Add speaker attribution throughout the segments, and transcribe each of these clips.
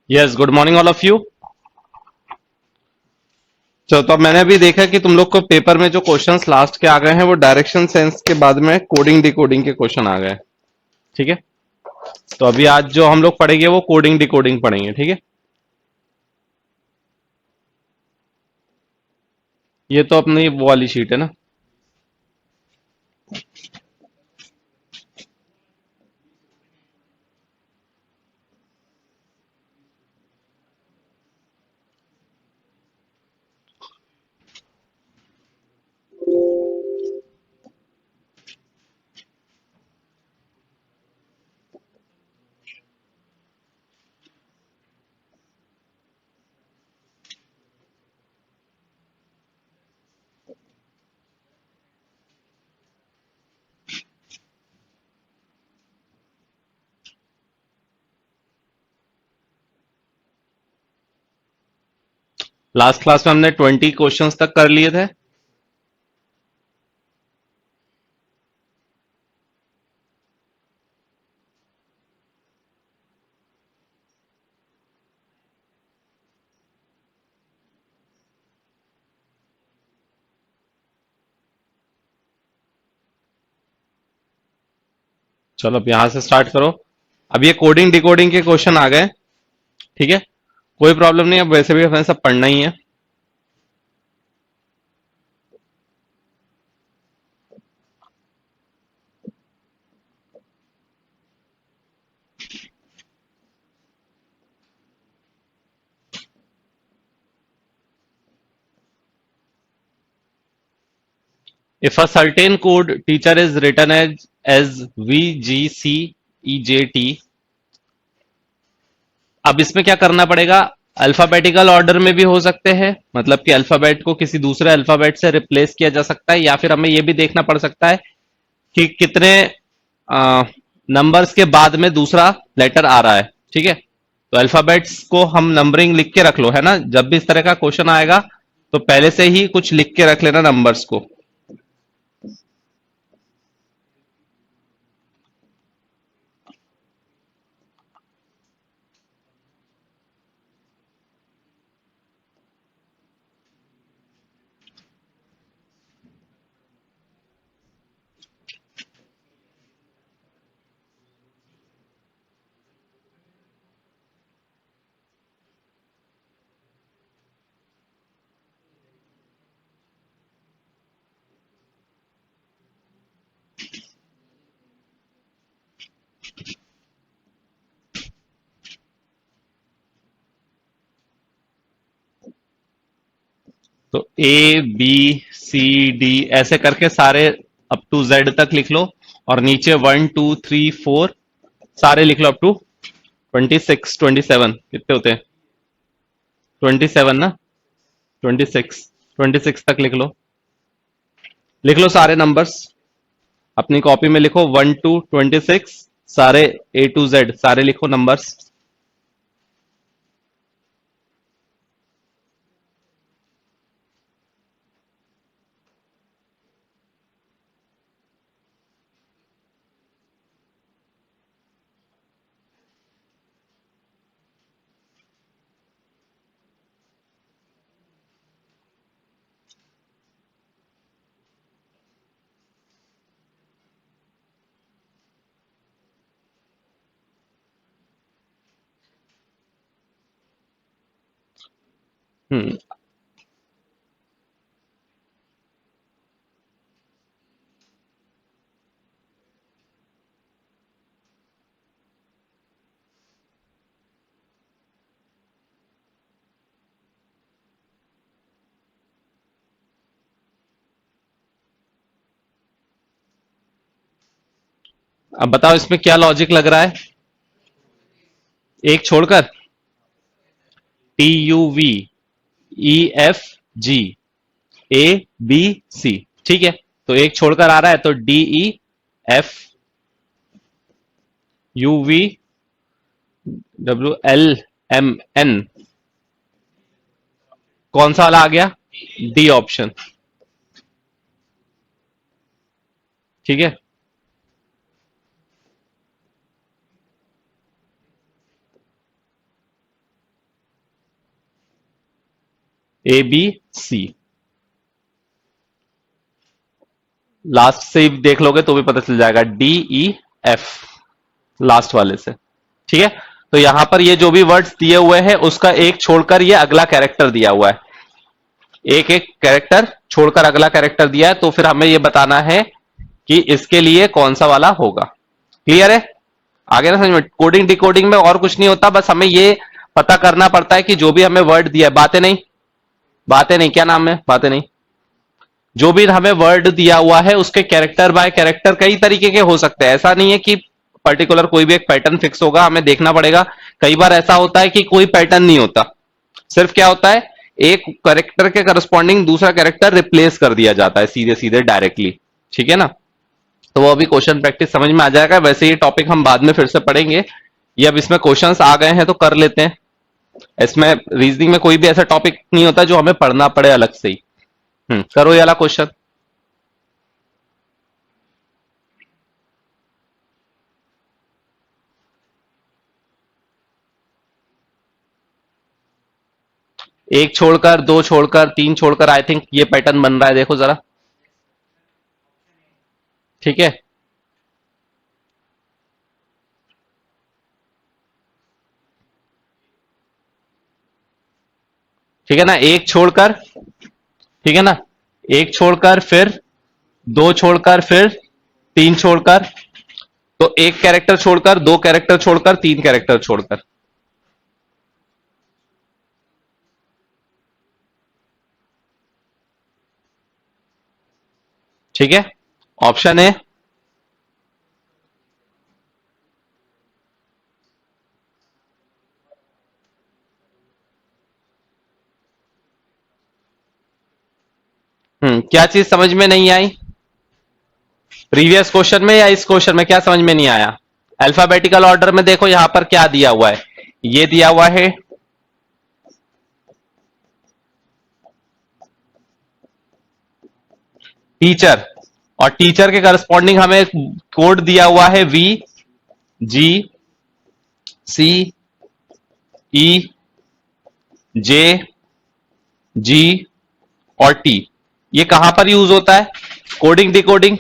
Speaker 1: Yes, good morning all of you. चलो, तो अब मैंने अभी देखा कि तुम लोग को पेपर में जो क्वेश्चंस लास्ट के आ गए हैं वो डायरेक्शन सेंस के बाद में कोडिंग डिकोडिंग के क्वेश्चन आ गए। ठीक है। तो अभी आज जो हम लोग पढ़ेंगे वो कोडिंग डिकोडिंग पढ़ेंगे। ठीक है। ये तो अपनी वो वाली शीट है ना। लास्ट क्लास में हमने 20 क्वेश्चंस तक कर लिए थे। चलो, अब यहां से स्टार्ट करो। अब ये कोडिंग डिकोडिंग के क्वेश्चन आ गए। ठीक है। कोई प्रॉब्लम नहीं, अब वैसे भी हमें सब पढ़ना ही है। If a certain code teacher is written as VGCEJT, अब इसमें क्या करना पड़ेगा? अल्फाबेटिकल ऑर्डर में भी हो सकते हैं, मतलब कि अल्फाबेट को किसी दूसरे अल्फाबेट से रिप्लेस किया जा सकता है, या फिर हमें यह भी देखना पड़ सकता है कि कितने नंबर्स के बाद में दूसरा लेटर आ रहा है। ठीक है। तो अल्फाबेट्स को हम नंबरिंग लिख के रख लो, है ना। जब भी इस तरह का क्वेश्चन आएगा तो पहले से ही कुछ लिख के रख लेना नंबर्स को। तो ए बी सी डी ऐसे करके सारे अप टू जेड तक लिख लो। और नीचे 1 2 3 4 सारे लिख लो अप टू 26 27। कितने होते हैं? 27 ना। 26 तक लिख लो सारे नंबर्स। अपनी कॉपी में लिखो 1 to 26। सारे A to Z सारे लिखो नंबर्स। हम्म। अब बताओ इसमें क्या लॉजिक लग रहा है? एक छोड़कर TUV EF G ABC। ठीक है। तो एक छोड़कर आ रहा है, तो DEF UV WLMN। कौन सा वाला आ गया? D option. ठीक है। ABC, लास्ट से देख लोगे तो भी पता चल जाएगा, DEF लास्ट वाले से। ठीक है, तो यहां पर ये जो भी वर्ड्स दिए हुए हैं उसका एक छोड़कर ये अगला कैरेक्टर दिया हुआ है, एक एक कैरेक्टर छोड़कर अगला कैरेक्टर दिया है, तो फिर हमें ये बताना है कि इसके लिए कौन सा वाला होगा। क्लियर है? आगे ना समझ में? कोडिंग डिकोडिंग में और कुछ नहीं होता, बस हमें ये पता करना पड़ता है कि जो भी हमें वर्ड दिया है, बातें नहीं, क्या नाम है, बातें नहीं, जो भी हमें वर्ड दिया हुआ है उसके कैरेक्टर बाय कैरेक्टर कई तरीके के हो सकते हैं। ऐसा नहीं है कि पर्टिकुलर कोई भी एक पैटर्न फिक्स होगा, हमें देखना पड़ेगा। कई बार ऐसा होता है कि कोई पैटर्न नहीं होता, सिर्फ क्या होता है, एक कैरेक्टर के करस्पॉन्डिंग दूसरा कैरेक्टर रिप्लेस कर दिया जाता है सीधे सीधे डायरेक्टली। ठीक है ना? तो वो अभी क्वेश्चन प्रैक्टिस समझ में आ जाएगा। वैसे ये टॉपिक हम बाद में फिर से पढ़ेंगे, ये अब इसमें क्वेश्चंस आ गए हैं तो कर लेते हैं। इसमें रीजनिंग में कोई भी ऐसा टॉपिक नहीं होता जो हमें पढ़ना पड़े अलग से ही। करो ये वाला क्वेश्चन। एक छोड़कर, दो छोड़कर, तीन छोड़कर, आई थिंक ये पैटर्न बन रहा है, देखो जरा। ठीक है, ठीक है ना, एक छोड़कर, ठीक है ना, एक छोड़कर, फिर दो छोड़कर, फिर तीन छोड़कर, तो एक कैरेक्टर छोड़कर, दो कैरेक्टर छोड़कर, तीन कैरेक्टर छोड़कर। ठीक है, ऑप्शन है, क्या चीज समझ में नहीं आई प्रीवियस क्वेश्चन में या इस क्वेश्चन में? क्या समझ में नहीं आया? अल्फाबेटिकल ऑर्डर में देखो यहां पर क्या दिया हुआ है, ये दिया हुआ है टीचर, और टीचर के करस्पॉन्डिंग हमें कोड दिया हुआ है VGCEG और T। ये कहां पर यूज होता है? कोडिंग डिकोडिंग,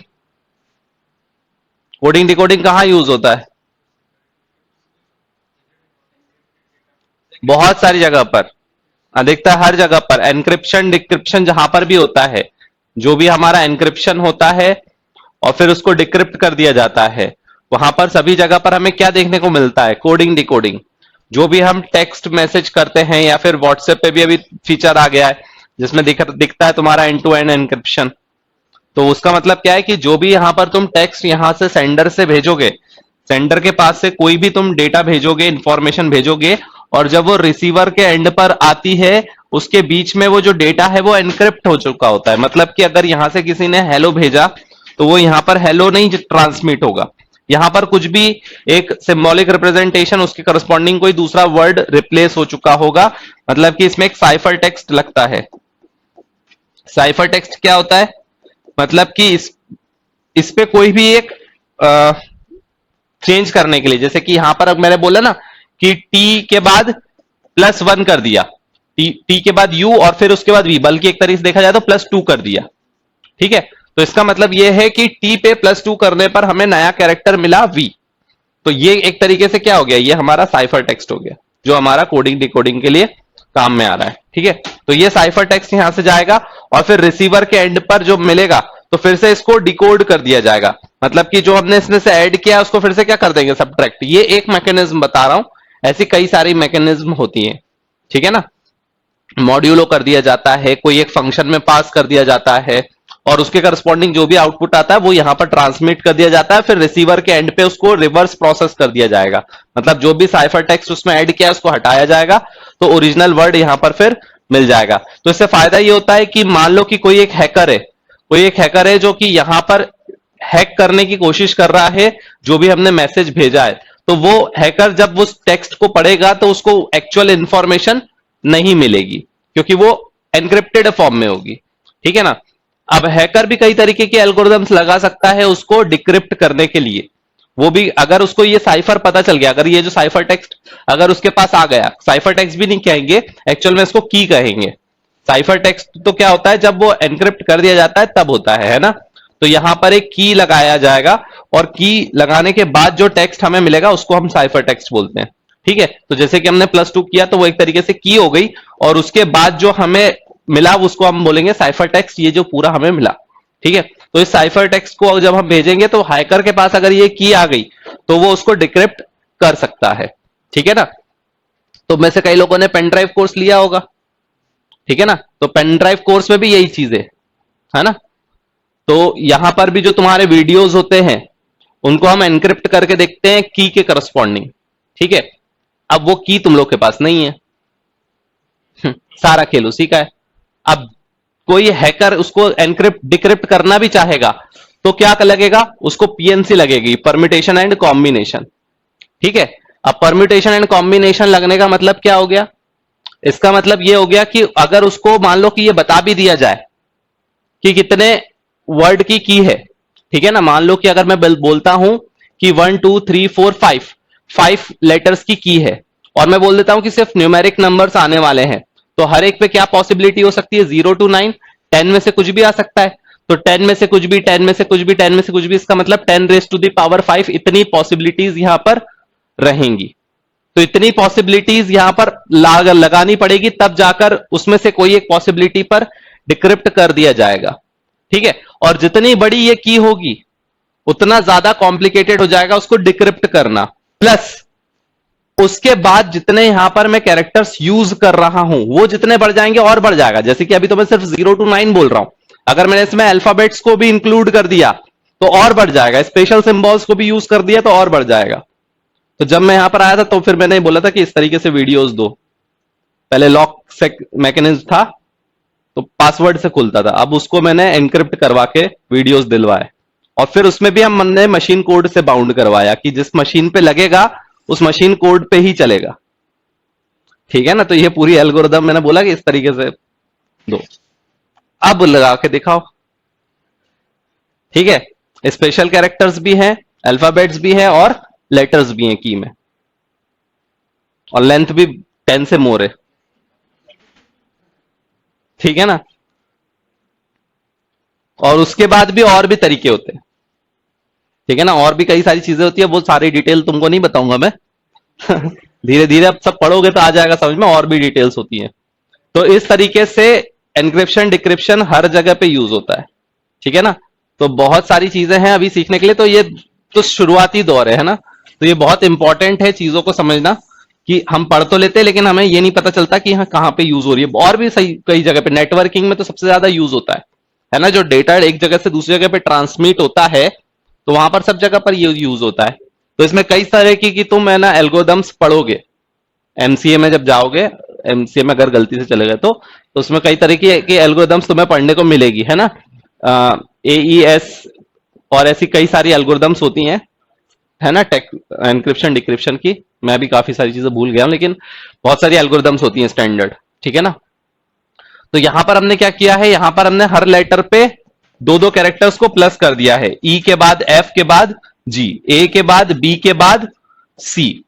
Speaker 1: कोडिंग डिकोडिंग कहां यूज होता है? बहुत सारी जगह पर, अधिकतर हर जगह पर। एनक्रिप्शन डिक्रिप्शन जहां पर भी होता है, जो भी हमारा एनक्रिप्शन होता है और फिर उसको डिक्रिप्ट कर दिया जाता है, वहां पर सभी जगह पर हमें क्या देखने को मिलता है? Coding decoding. जो भी हम टेक्स्ट मैसेज करते हैं या फिर व्हाट्सएप पे भी अभी फीचर आ गया है जिसमें दिखता है तुम्हारा एंड टू एंड एनक्रिप्शन। तो उसका मतलब क्या है कि जो भी यहां पर तुम टेक्स्ट यहां से सेंडर से भेजोगे, सेंडर के पास से कोई भी तुम डेटा भेजोगे, इंफॉर्मेशन भेजोगे, और जब वो रिसीवर के एंड पर आती है उसके बीच में वो जो डेटा है वो एनक्रिप्ट हो चुका होता है। मतलब कि अगर यहां से किसी ने हेलो भेजा तो वो यहां पर हेलो नहीं ट्रांसमिट होगा, यहां पर कुछ भी एक सिंबॉलिक रिप्रेजेंटेशन, उसके करस्पॉन्डिंग कोई दूसरा वर्ड रिप्लेस हो चुका होगा। मतलब कि इसमें एक साइफर टेक्स्ट लगता है। साइफर टेक्स्ट क्या होता है? मतलब कि इस पे कोई भी एक चेंज करने के लिए, जैसे कि यहां पर अब मैंने बोला ना कि टी के बाद +1 कर दिया, टी के बाद यू और फिर उसके बाद वी, बल्कि एक तरीके से देखा जाए तो +2 कर दिया। ठीक है, तो इसका मतलब यह है कि टी पे +2 करने पर हमें नया कैरेक्टर मिला वी। तो ये एक तरीके से क्या हो गया? ये हमारा साइफर टेक्स्ट हो गया, जो हमारा कोडिंग डिकोडिंग के लिए काम में आ रहा है। ठीक है, तो ये साइफर टेक्स्ट यहां से जाएगा और फिर रिसीवर के एंड पर जो मिलेगा तो फिर से इसको डिकोड कर दिया जाएगा। मतलब कि जो हमने इसमें से ऐड किया उसको फिर से क्या कर देंगे? सब्ट्रैक्ट। ये एक मैकेनिज्म बता रहा हूं, ऐसी कई सारी मैकेनिज्म होती है। ठीक है ना? मॉड्यूलो कर दिया जाता है, कोई एक फंक्शन में पास कर दिया जाता है और उसके करस्पॉन्डिंग जो भी आउटपुट आता है वो यहां पर ट्रांसमिट कर दिया जाता है, फिर रिसीवर के एंड पे उसको रिवर्स प्रोसेस कर दिया जाएगा। मतलब जो भी साइफर टेक्स्ट उसमें ऐड किया उसको हटाया जाएगा तो ओरिजिनल वर्ड यहां पर फिर मिल जाएगा। तो इससे फायदा ये होता है कि मान लो कि कोई एक हैकर है, कोई एक हैकर है जो कि यहां पर हैक करने की कोशिश कर रहा है जो भी हमने मैसेज भेजा है, तो वो हैकर जब उस टेक्स्ट को पढ़ेगा तो उसको एक्चुअल इंफॉर्मेशन नहीं मिलेगी क्योंकि वो एनक्रिप्टेड फॉर्म में होगी। ठीक है ना? अब हैकर भी कई तरीके के एल्गोरिदम्स लगा सकता है उसको डिक्रिप्ट करने के लिए। वो भी अगर उसको ये साइफर पता चल गया, अगर ये जो साइफर टेक्स्ट अगर उसके पास आ गया, साइफर टेक्स्ट भी नहीं कहेंगे, एक्चुअल में इसको की कहेंगे। साइफर टेक्स्ट तो क्या होता है, जब वो एनक्रिप्ट कर दिया जाता है तब होता है ना। तो यहां पर एक की लगाया जाएगा और की लगाने के बाद जो टेक्स्ट हमें मिलेगा उसको हम साइफर टेक्स्ट बोलते हैं। ठीक है, तो जैसे कि हमने +2 किया तो वो एक तरीके से की हो गई, और उसके बाद जो हमें मिला उसको हम बोलेंगे साइफर टेक्स्ट, ये जो पूरा हमें मिला। ठीक है, तो इस साइफर टेक्स्ट को जब हम भेजेंगे तो हैकर के पास अगर ये की आ गई तो वो उसको डिक्रिप्ट कर सकता है। ठीक है ना। तो में से कई लोगों ने पेन ड्राइव कोर्स लिया होगा, ठीक है ना, तो पेन ड्राइव कोर्स में भी यही चीज है ना। तो यहां पर भी जो तुम्हारे वीडियोस होते हैं उनको हम एनक्रिप्ट करके देखते हैं की के करस्पॉन्डिंग। ठीक है, अब वो की तुम लोग के पास नहीं है। सारा खेल उसी का है। अब कोई हैकर उसको एनक्रिप्ट डिक्रिप्ट करना भी चाहेगा तो क्या लगेगा, उसको पीएनसी लगेगी, परमिटेशन एंड कॉम्बिनेशन। ठीक है, अब परम्यूटेशन एंड कॉम्बिनेशन लगने का मतलब क्या हो गया, इसका मतलब ये हो गया कि अगर उसको मान लो कि ये बता भी दिया जाए कि कितने वर्ड की है, ठीक है ना, मान लो कि अगर मैं बोलता हूं कि 1 2 3 4 5 लेटर्स की है, और मैं बोल देता हूं कि सिर्फ न्यूमेरिक नंबर्स आने वाले हैं, तो हर एक पे क्या पॉसिबिलिटी हो सकती है, 0 to 9, 10 में से कुछ भी आ सकता है। तो 10 में से कुछ भी, 10 में से कुछ भी, 10 में से कुछ भी, इसका मतलब 10⁵ इतनी पॉसिबिलिटीज यहां पर रहेंगी। तो इतनी पॉसिबिलिटीज यहां पर लगानी पड़ेगी, तब जाकर उसमें से कोई एक पॉसिबिलिटी पर डिक्रिप्ट कर दिया जाएगा। ठीक है, और जितनी बड़ी ये की होगी उतना ज्यादा कॉम्प्लिकेटेड हो जाएगा उसको डिक्रिप्ट करना। प्लस उसके बाद जितने यहां पर मैं कैरेक्टर्स यूज कर रहा हूं वो जितने बढ़ जाएंगे और बढ़ जाएगा। जैसे कि अभी तो मैं सिर्फ 0 to 9 बोल रहा हूं, अगर मैंने इसमें अल्फाबेट्स को भी इंक्लूड कर दिया तो और बढ़ जाएगा, स्पेशल सिंबल्स को भी यूज कर दिया तो और बढ़ जाएगा। तो जब मैं यहां पर आया था तो फिर मैंने बोला था कि इस तरीके से वीडियोस दो, पहले लॉक मैकेनिज्म था तो पासवर्ड से खुलता था, अब उसको मैंने एनक्रिप्ट करवा के वीडियोस दिलवाए, और फिर उसमें भी हमने मशीन कोड से बाउंड करवाया कि जिस मशीन पे लगेगा उस मशीन कोड पे ही चलेगा। ठीक है ना, तो ये पूरी एल्गोरिदम मैंने बोला कि इस तरीके से दो। अब लगा के दिखाओ। ठीक है, स्पेशल कैरेक्टर्स भी हैं, अल्फाबेट्स भी हैं और लेटर्स भी हैं की में, और लेंथ भी 10 से मोर है। ठीक है ना, और उसके बाद भी और भी तरीके होते हैं। ठीक है ना, और भी कई सारी चीजें होती है, वो सारी डिटेल तुमको नहीं बताऊंगा मैं। धीरे धीरे अब सब पढ़ोगे तो आ जाएगा समझ में, और भी डिटेल्स होती हैं। तो इस तरीके से एनक्रिप्शन डिक्रिप्शन हर जगह पे यूज होता है। ठीक है ना, तो बहुत सारी चीजें हैं अभी सीखने के लिए, तो ये तो शुरुआती दौर है ना, तो ये बहुत इंपॉर्टेंट है चीजों को समझना कि हम पढ़ तो लेते हैं लेकिन हमें ये नहीं पता चलता कि हाँ कहाँ पे यूज हो रही है। और भी सही कई जगह पे नेटवर्किंग में तो सबसे ज्यादा यूज होता है ना, जो डेटा एक जगह से दूसरी जगह पे ट्रांसमिट होता है तो वहां पर सब जगह पर ये यूज होता है। तो इसमें कई सारे की तुम है ना एल्गोरिदम्स पढ़ोगे एमसीए में जब जाओगे, एमसीए में अगर गलती से चले गए तो उसमें कई तरह की एल्गोरिदम्स तुम्हें पढ़ने को मिलेगी, है ना, एईएस और ऐसी कई सारी एल्गोरिदम्स होती हैं, है ना, टेक एनक्रिप्शन डिक्रिप्शन की। मैं भी काफी सारी चीजें भूल गया हूं लेकिन बहुत सारी एल्गोरिदम्स होती हैं स्टैंडर्ड। ठीक है ना, तो यहां पर हमने क्या किया है, यहां पर हमने हर लेटर पे दो दो कैरेक्टर्स को प्लस कर दिया है, ई के बाद एफ के बाद जी, ए के बाद बी के बाद सी,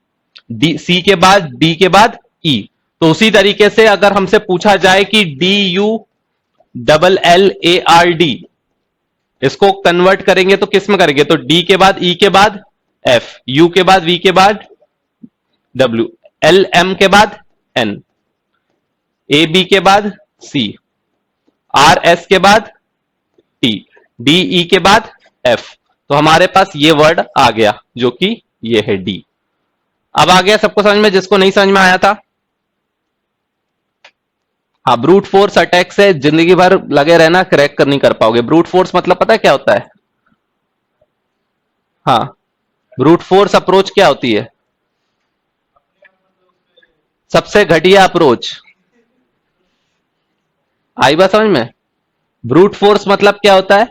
Speaker 1: डी सी के बाद डी के बाद ई। तो उसी तरीके से अगर हमसे पूछा जाए कि DULLARD इसको कन्वर्ट करेंगे तो किस में करेंगे, तो डी के बाद ई के बाद एफ, यू के बाद वी के बाद डब्ल्यू, एल एम के बाद एन, ए बी के बाद सी, आर एस के बाद टी, डी ई के बाद एफ। तो हमारे पास ये वर्ड आ गया जो कि ये है डी। अब आ गया सबको समझ में, जिसको नहीं समझ में आया था। हाँ, ब्रूट फोर्स अटैक से जिंदगी भर लगे रहना, क्रैक कर नहीं कर पाओगे। ब्रूट फोर्स मतलब पता है क्या होता है? हाँ, ब्रूट फोर्स अप्रोच क्या होती है? सबसे घटिया अप्रोच। आई बात समझ में? ब्रूट फोर्स मतलब क्या होता है?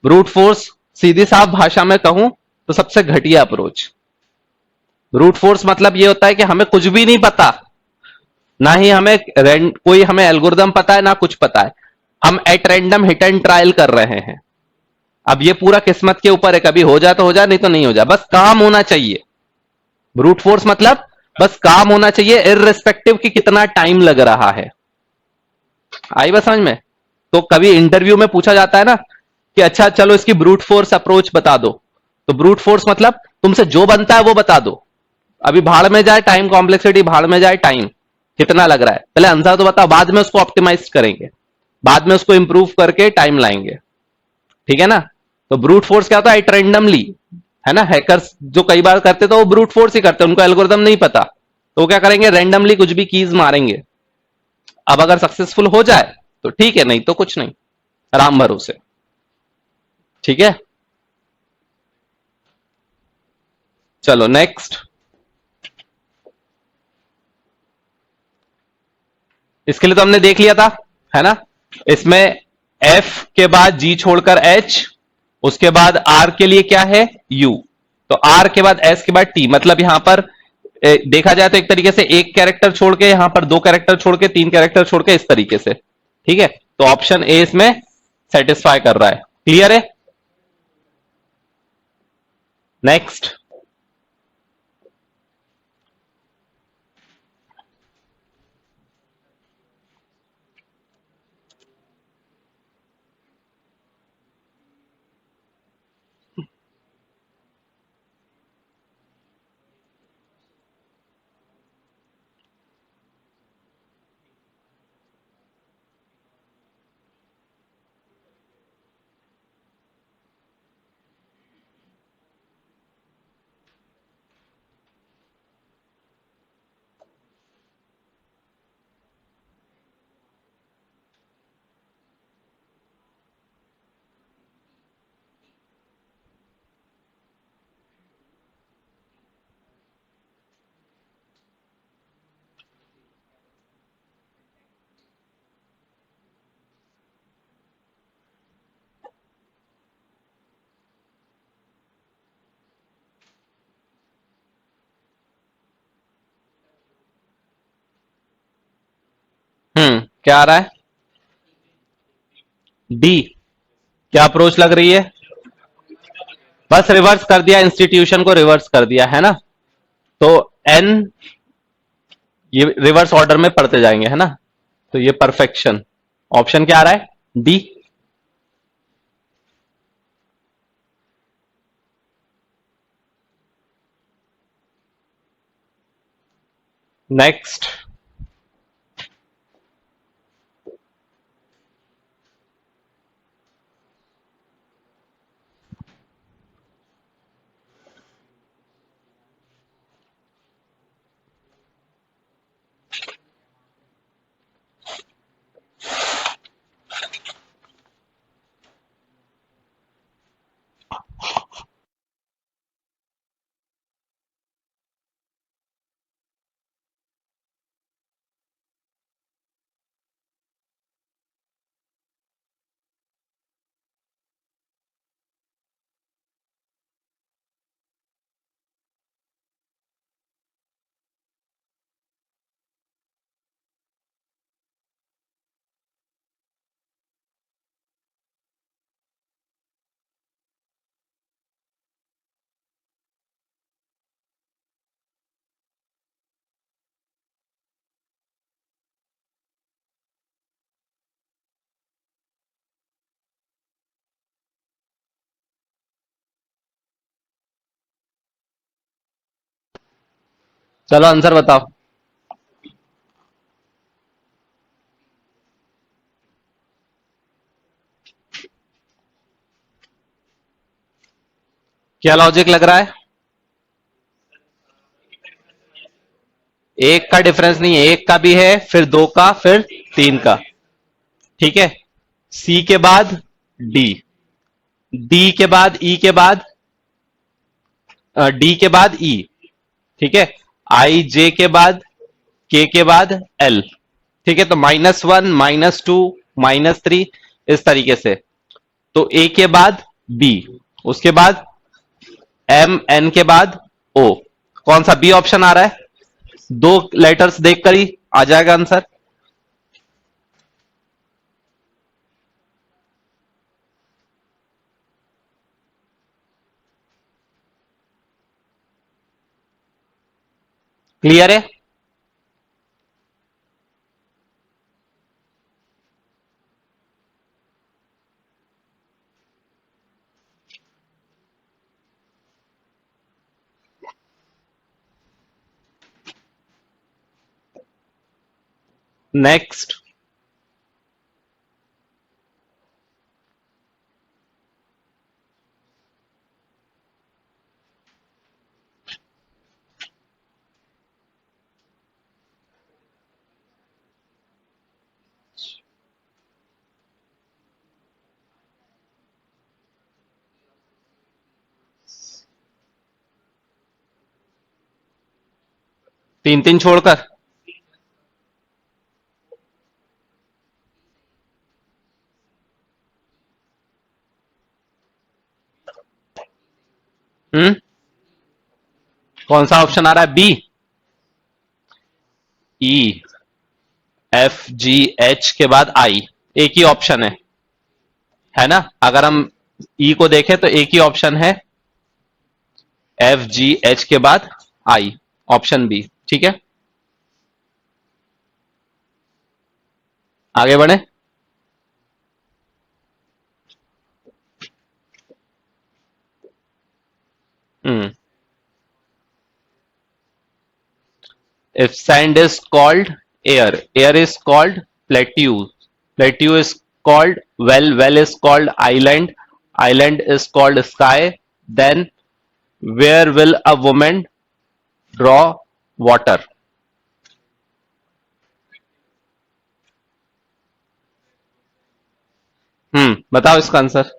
Speaker 1: ब्रूट फोर्स सीधी साफ भाषा में कहूं तो सबसे घटिया अप्रोच। ब्रूट फोर्स मतलब ये होता है कि हमें कुछ भी नहीं पता, ना ही हमें कोई हमें एल्गोरिदम पता है ना कुछ पता है, हम at random hit and trial कर रहे हैं। अब ये पूरा किस्मत के ऊपर है, कभी हो जाए तो हो जाए, नहीं तो नहीं हो जाए, बस काम होना चाहिए। ब्रूट फोर्स मतलब बस काम होना चाहिए, इररिस्पेक्टिव कि कितना टाइम लग रहा है। आई बात समझ में? तो कभी इंटरव्यू में पूछा जाता है ना कि अच्छा चलो इसकी ब्रूट फोर्स अप्रोच बता दो, तो ब्रूट फोर्स मतलब तुमसे जो बनता है वो बता दो। अभी भाड़ में जाए टाइम कॉम्प्लेक्सिटी, भाड़ में जाए टाइम कितना लग रहा है, पहले आंसर तो बताओ, बाद में उसको ऑप्टिमाइज करेंगे, बाद में उसको इंप्रूव करके टाइम लाएंगे। ठीक है ना? तो ब्रूट फोर्स क्या होता है? इट रैंडमली, है ना? हैकर्स जो कई बार करते तो वो ब्रूट फोर्स ही करते, उनको एल्गोरिदम नहीं पता, तो वो क्या करेंगे, रैंडमली कुछ भी कीज मारेंगे। अब अगर सक्सेसफुल हो जाए तो ठीक है, नहीं तो कुछ नहीं, राम भरोसे। ठीक है, चलो नेक्स्ट। इसके लिए तो हमने देख लिया था, है ना? इसमें एफ के बाद जी छोड़कर एच, उसके बाद आर के लिए क्या है, यू, तो आर के बाद एस के बाद टी, मतलब यहां पर देखा जाए तो एक तरीके से एक कैरेक्टर छोड़ के, यहां पर दो कैरेक्टर छोड़ के, तीन कैरेक्टर छोड़ के, इस तरीके से। ठीक है, तो ऑप्शन ए इसमें सेटिस्फाई कर रहा है। क्लियर है? नेक्स्ट। क्या आ रहा है? डी। क्या अप्रोच लग रही है? बस रिवर्स कर दिया, इंस्टीट्यूशन को रिवर्स कर दिया, है ना? तो एन, ये रिवर्स ऑर्डर में पढ़ते जाएंगे, है ना? तो ये परफेक्शन, ऑप्शन क्या आ रहा है, डी। नेक्स्ट। चलो आंसर बताओ। क्या लॉजिक लग रहा है? एक का डिफरेंस नहीं है, एक का भी है, फिर दो का, फिर तीन का। ठीक है, सी के बाद डी, डी के बाद ई के बाद, डी के बाद ई। ठीक है, आई जे के बाद, के बाद एल। ठीक है, तो -1, -2, -3, इस तरीके से। तो ए के बाद बी, उसके बाद एम, एन के बाद ओ। कौन सा बी ऑप्शन आ रहा है? दो लेटर्स देखकर ही आ जाएगा आंसर। क्लियर है? नेक्स्ट। तीन तीन छोड़कर। कौन सा ऑप्शन आ रहा है? बी। ई, एफ, जी, एच के बाद आई। एक ही ऑप्शन है ना? अगर हम ई को देखें तो एक ही ऑप्शन है, एफ, जी, एच के बाद आई, ऑप्शन बी। ठीक है, आगे बढ़े। हम्म if sand is called air, air is called plateau, plateau is called well, well is called island, island is called sky, then where will a woman draw water? बताओ इसका answer.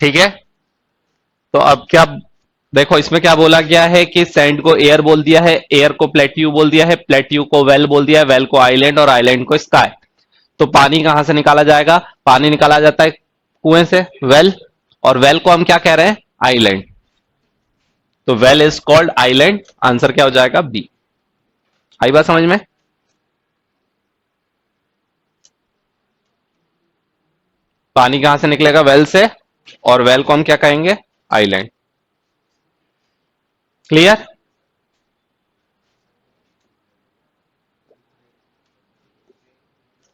Speaker 1: ठीक है, तो अब क्या, देखो इसमें क्या बोला गया है कि सैंड को एयर बोल दिया है, एयर को प्लेट्यू बोल दिया है, प्लेट्यू को वेल बोल दिया है, वेल को आइलैंड और आइलैंड को स्काई। तो पानी कहां से निकाला जाएगा? पानी निकाला जाता है कुएं से, वेल, और वेल को हम क्या कह रहे हैं? आइलैंड। तो well is called island, answer क्या हो जाएगा? बी। आई बात समझ में? पानी कहां से निकलेगा? वेल से, और वेल को हम क्या कहेंगे? Island. Clear?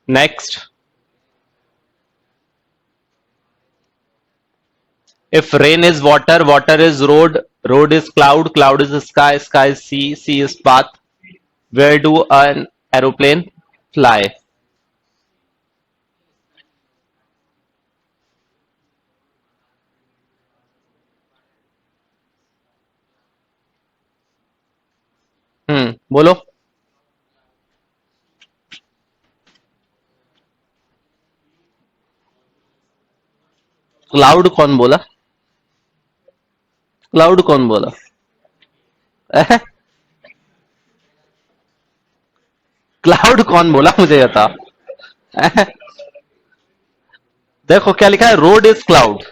Speaker 1: Next. If rain is water, water is road, road is cloud, cloud is sky, sky is sea, sea is path. Where do an aeroplane fly? बोलो। क्लाउड कौन बोला? क्लाउड कौन बोला? क्लाउड कौन बोला मुझे बता। देखो क्या लिखा है, रोड इज क्लाउड।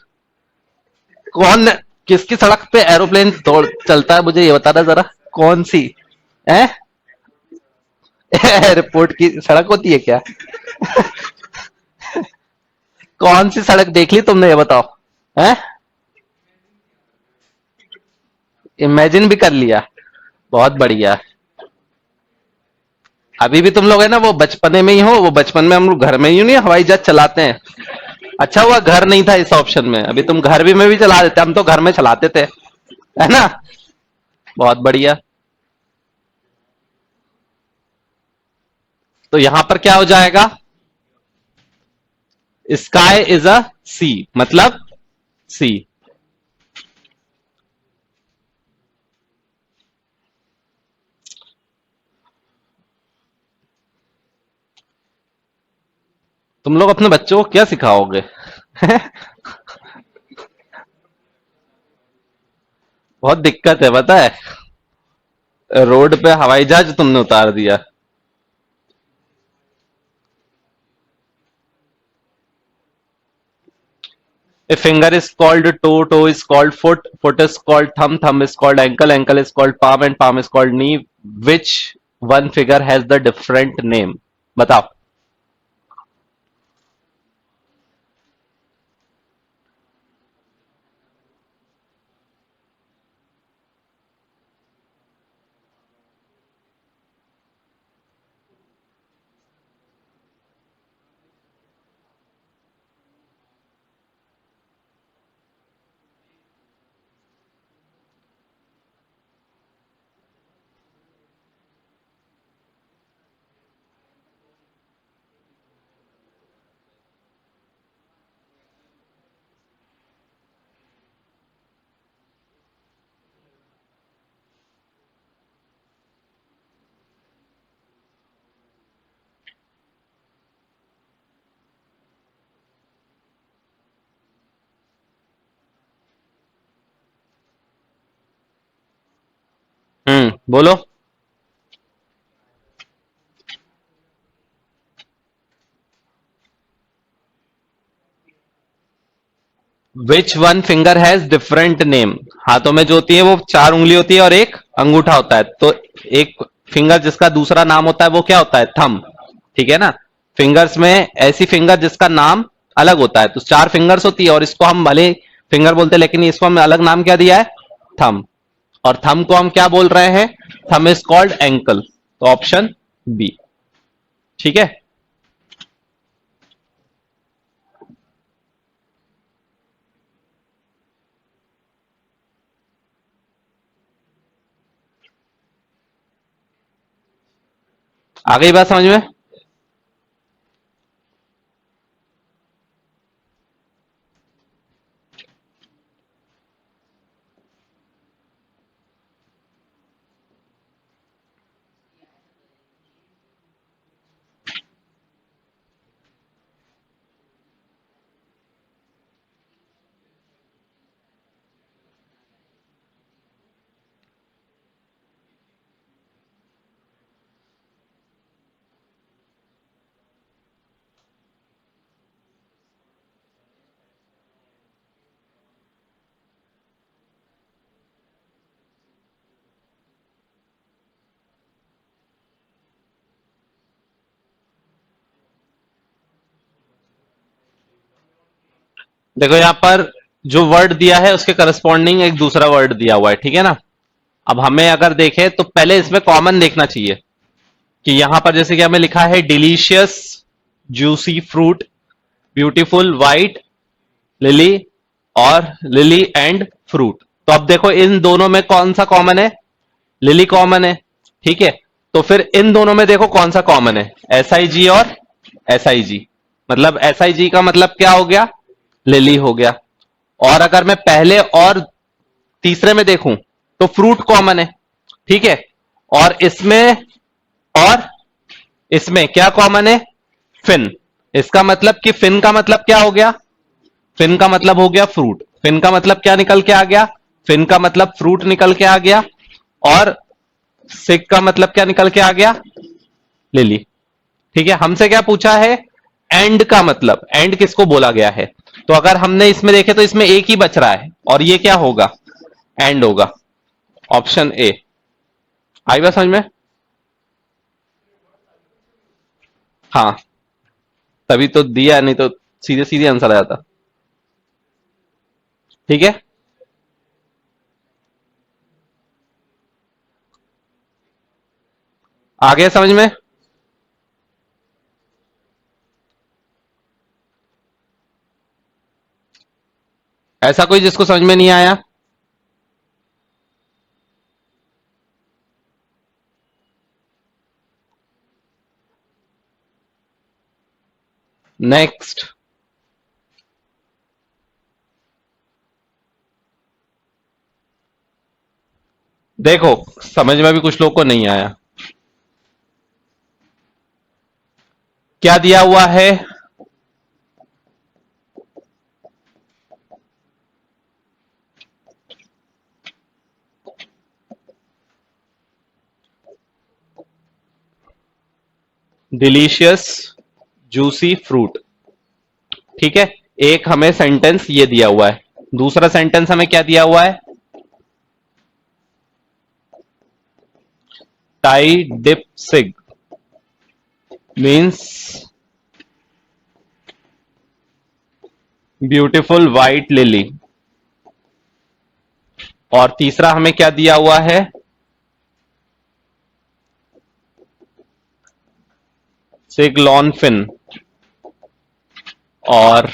Speaker 1: कौन, किसकी सड़क पे एरोप्लेन दौड़ चलता है मुझे ये बताना जरा। कौन सी है? एयरपोर्ट की सड़क होती है क्या? कौन सी सड़क देख ली तुमने ये बताओ। है? इमेजिन भी कर लिया, बहुत बढ़िया। अभी भी तुम लोग है ना वो बचपने में ही हो, वो बचपन में हम लोग घर में ही नहीं हवाई जहाज चलाते हैं। अच्छा हुआ घर नहीं था इस ऑप्शन में, अभी तुम घर भी में भी चला देते, हम तो घर में चलाते थे, है ना? बहुत बढ़िया। तो यहां पर क्या हो जाएगा? स्काई इज अ सी, मतलब सी। तुम लोग अपने बच्चों को क्या सिखाओगे? बहुत दिक्कत है पता है, रोड पे हवाई जहाज तुमने उतार दिया। A finger is called toe, toe is called foot, foot is called thumb, thumb is called ankle, ankle is called palm, and palm is called knee. Which one figure has the different name? बताओ। बोलो। Which one finger has different name? हाथों में जो होती है वो चार उंगली होती है और एक अंगूठा होता है, तो एक फिंगर जिसका दूसरा नाम होता है वो क्या होता है? थंब। ठीक है ना? फिंगर्स में ऐसी फिंगर जिसका नाम अलग होता है, तो चार फिंगर्स होती है और इसको हम भले फिंगर बोलते हैं लेकिन इसको हम अलग नाम क्या दिया है? थंब। और थंब को हम क्या बोल रहे हैं? Thumb is called ankle. तो ऑप्शन बी। ठीक है। आ गई बात समझ में? देखो यहां पर जो वर्ड दिया है उसके करस्पॉन्डिंग एक दूसरा वर्ड दिया हुआ है, ठीक है ना? अब हमें अगर देखें तो पहले इसमें कॉमन देखना चाहिए कि यहां पर जैसे कि हमें लिखा है delicious juicy fruit, beautiful white lily और लिली एंड फ्रूट। तो अब देखो इन दोनों में कौन सा कॉमन है? लिली कॉमन है। ठीक है। तो फिर इन दोनों में देखो कौन सा कॉमन है? एस आई जी और एस आई जी। मतलब एस आई जी का मतलब क्या हो गया? लिली हो गया। और अगर मैं पहले और तीसरे में देखूं तो फ्रूट कॉमन है। ठीक है। और और इसमें क्या कॉमन है? फिन। इसका मतलब कि फिन का मतलब क्या हो गया? फिन का मतलब हो गया फ्रूट। फिन का मतलब क्या निकल के आ गया? फिन का मतलब फ्रूट निकल के आ गया। और सिक का मतलब क्या निकल के आ गया? लिली। ठीक है। हमसे क्या पूछा है? एंड का मतलब, एंड किसको बोला गया है? तो अगर हमने इसमें देखे तो इसमें एक ही बच रहा है और ये क्या होगा? एंड होगा। Option A. आई बात समझ में? हाँ, तभी तो दिया, नहीं तो सीधे सीधे आंसर आ जाता। ठीक है। आ गया समझ में? ऐसा कोई जिसको समझ में नहीं आया? नेक्स्ट। देखो, समझ में भी कुछ लोग को नहीं आया। क्या दिया हुआ है? Delicious juicy fruit. ठीक है। एक हमें सेंटेंस ये दिया हुआ है। दूसरा सेंटेंस हमें क्या दिया हुआ है? टाई डिप सिग मीन्स ब्यूटीफुल व्हाइट लिली। और तीसरा हमें क्या दिया हुआ है? सिग लॉन फिन। और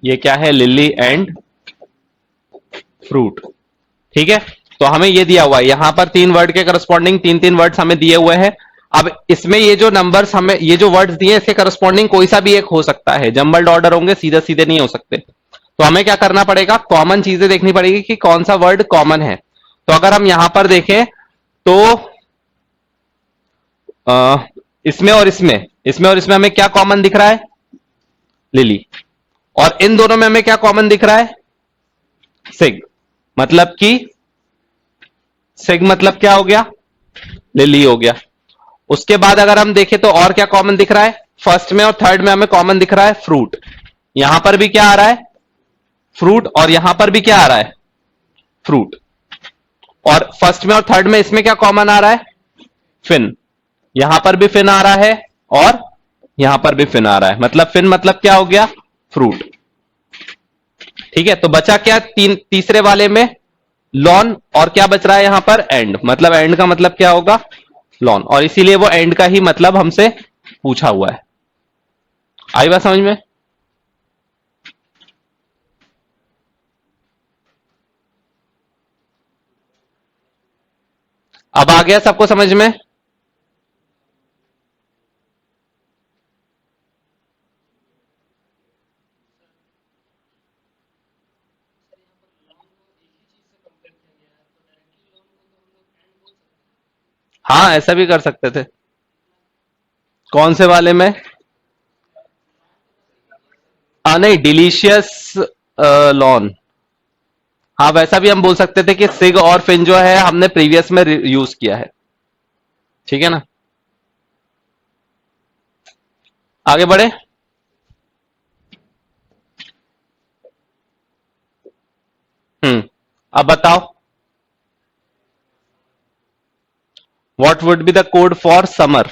Speaker 1: ये क्या है? Lily and fruit. ठीक है। तो हमें ये दिया हुआ है यहां पर तीन वर्ड के करस्पॉन्डिंग तीन तीन वर्ड्स हमें दिए हुए हैं। अब इसमें ये जो नंबर्स हमें, ये जो वर्ड्स दिए इसके करस्पॉन्डिंग कोई सा भी एक हो सकता है, जंबल्ड ऑर्डर होंगे, सीधे सीधे नहीं हो सकते। तो हमें क्या करना पड़ेगा? कॉमन चीजें देखनी पड़ेगी कि कौन सा वर्ड कॉमन है। तो अगर हम यहां पर देखें तो अ, इसमें और इसमें हमें क्या कॉमन दिख रहा है? लिली। और इन दोनों में हमें क्या कॉमन दिख रहा है? सिग। मतलब कि सिग मतलब क्या हो गया, लिली हो गया। उसके बाद अगर हम देखें तो और क्या कॉमन दिख रहा है, फर्स्ट में और थर्ड में हमें कॉमन दिख रहा है फ्रूट। यहां पर भी क्या आ रहा है, फ्रूट, और यहां पर भी क्या आ रहा है, फ्रूट। और फर्स्ट में और थर्ड में इसमें क्या कॉमन आ रहा है, फिन। यहां पर भी फिन आ रहा है और यहां पर भी फिन आ रहा है, मतलब फिन मतलब क्या हो गया, फ्रूट। ठीक है, तो बचा क्या तीसरे वाले में, लॉन, और क्या बच रहा है यहां पर, एंड। मतलब एंड का मतलब क्या होगा, लॉन, और इसीलिए वो एंड का ही मतलब हमसे पूछा हुआ है। आई बात समझ में। अब आ गया सबको समझ में। हाँ, ऐसा भी कर सकते थे। कौन से वाले में, नहीं, डिलीशियस लॉन। हाँ, वैसा भी हम बोल सकते थे कि सिग और फिन जो है हमने प्रीवियस में यूज किया है। ठीक है ना, आगे बढ़े। अब बताओ, what would be the code for summer.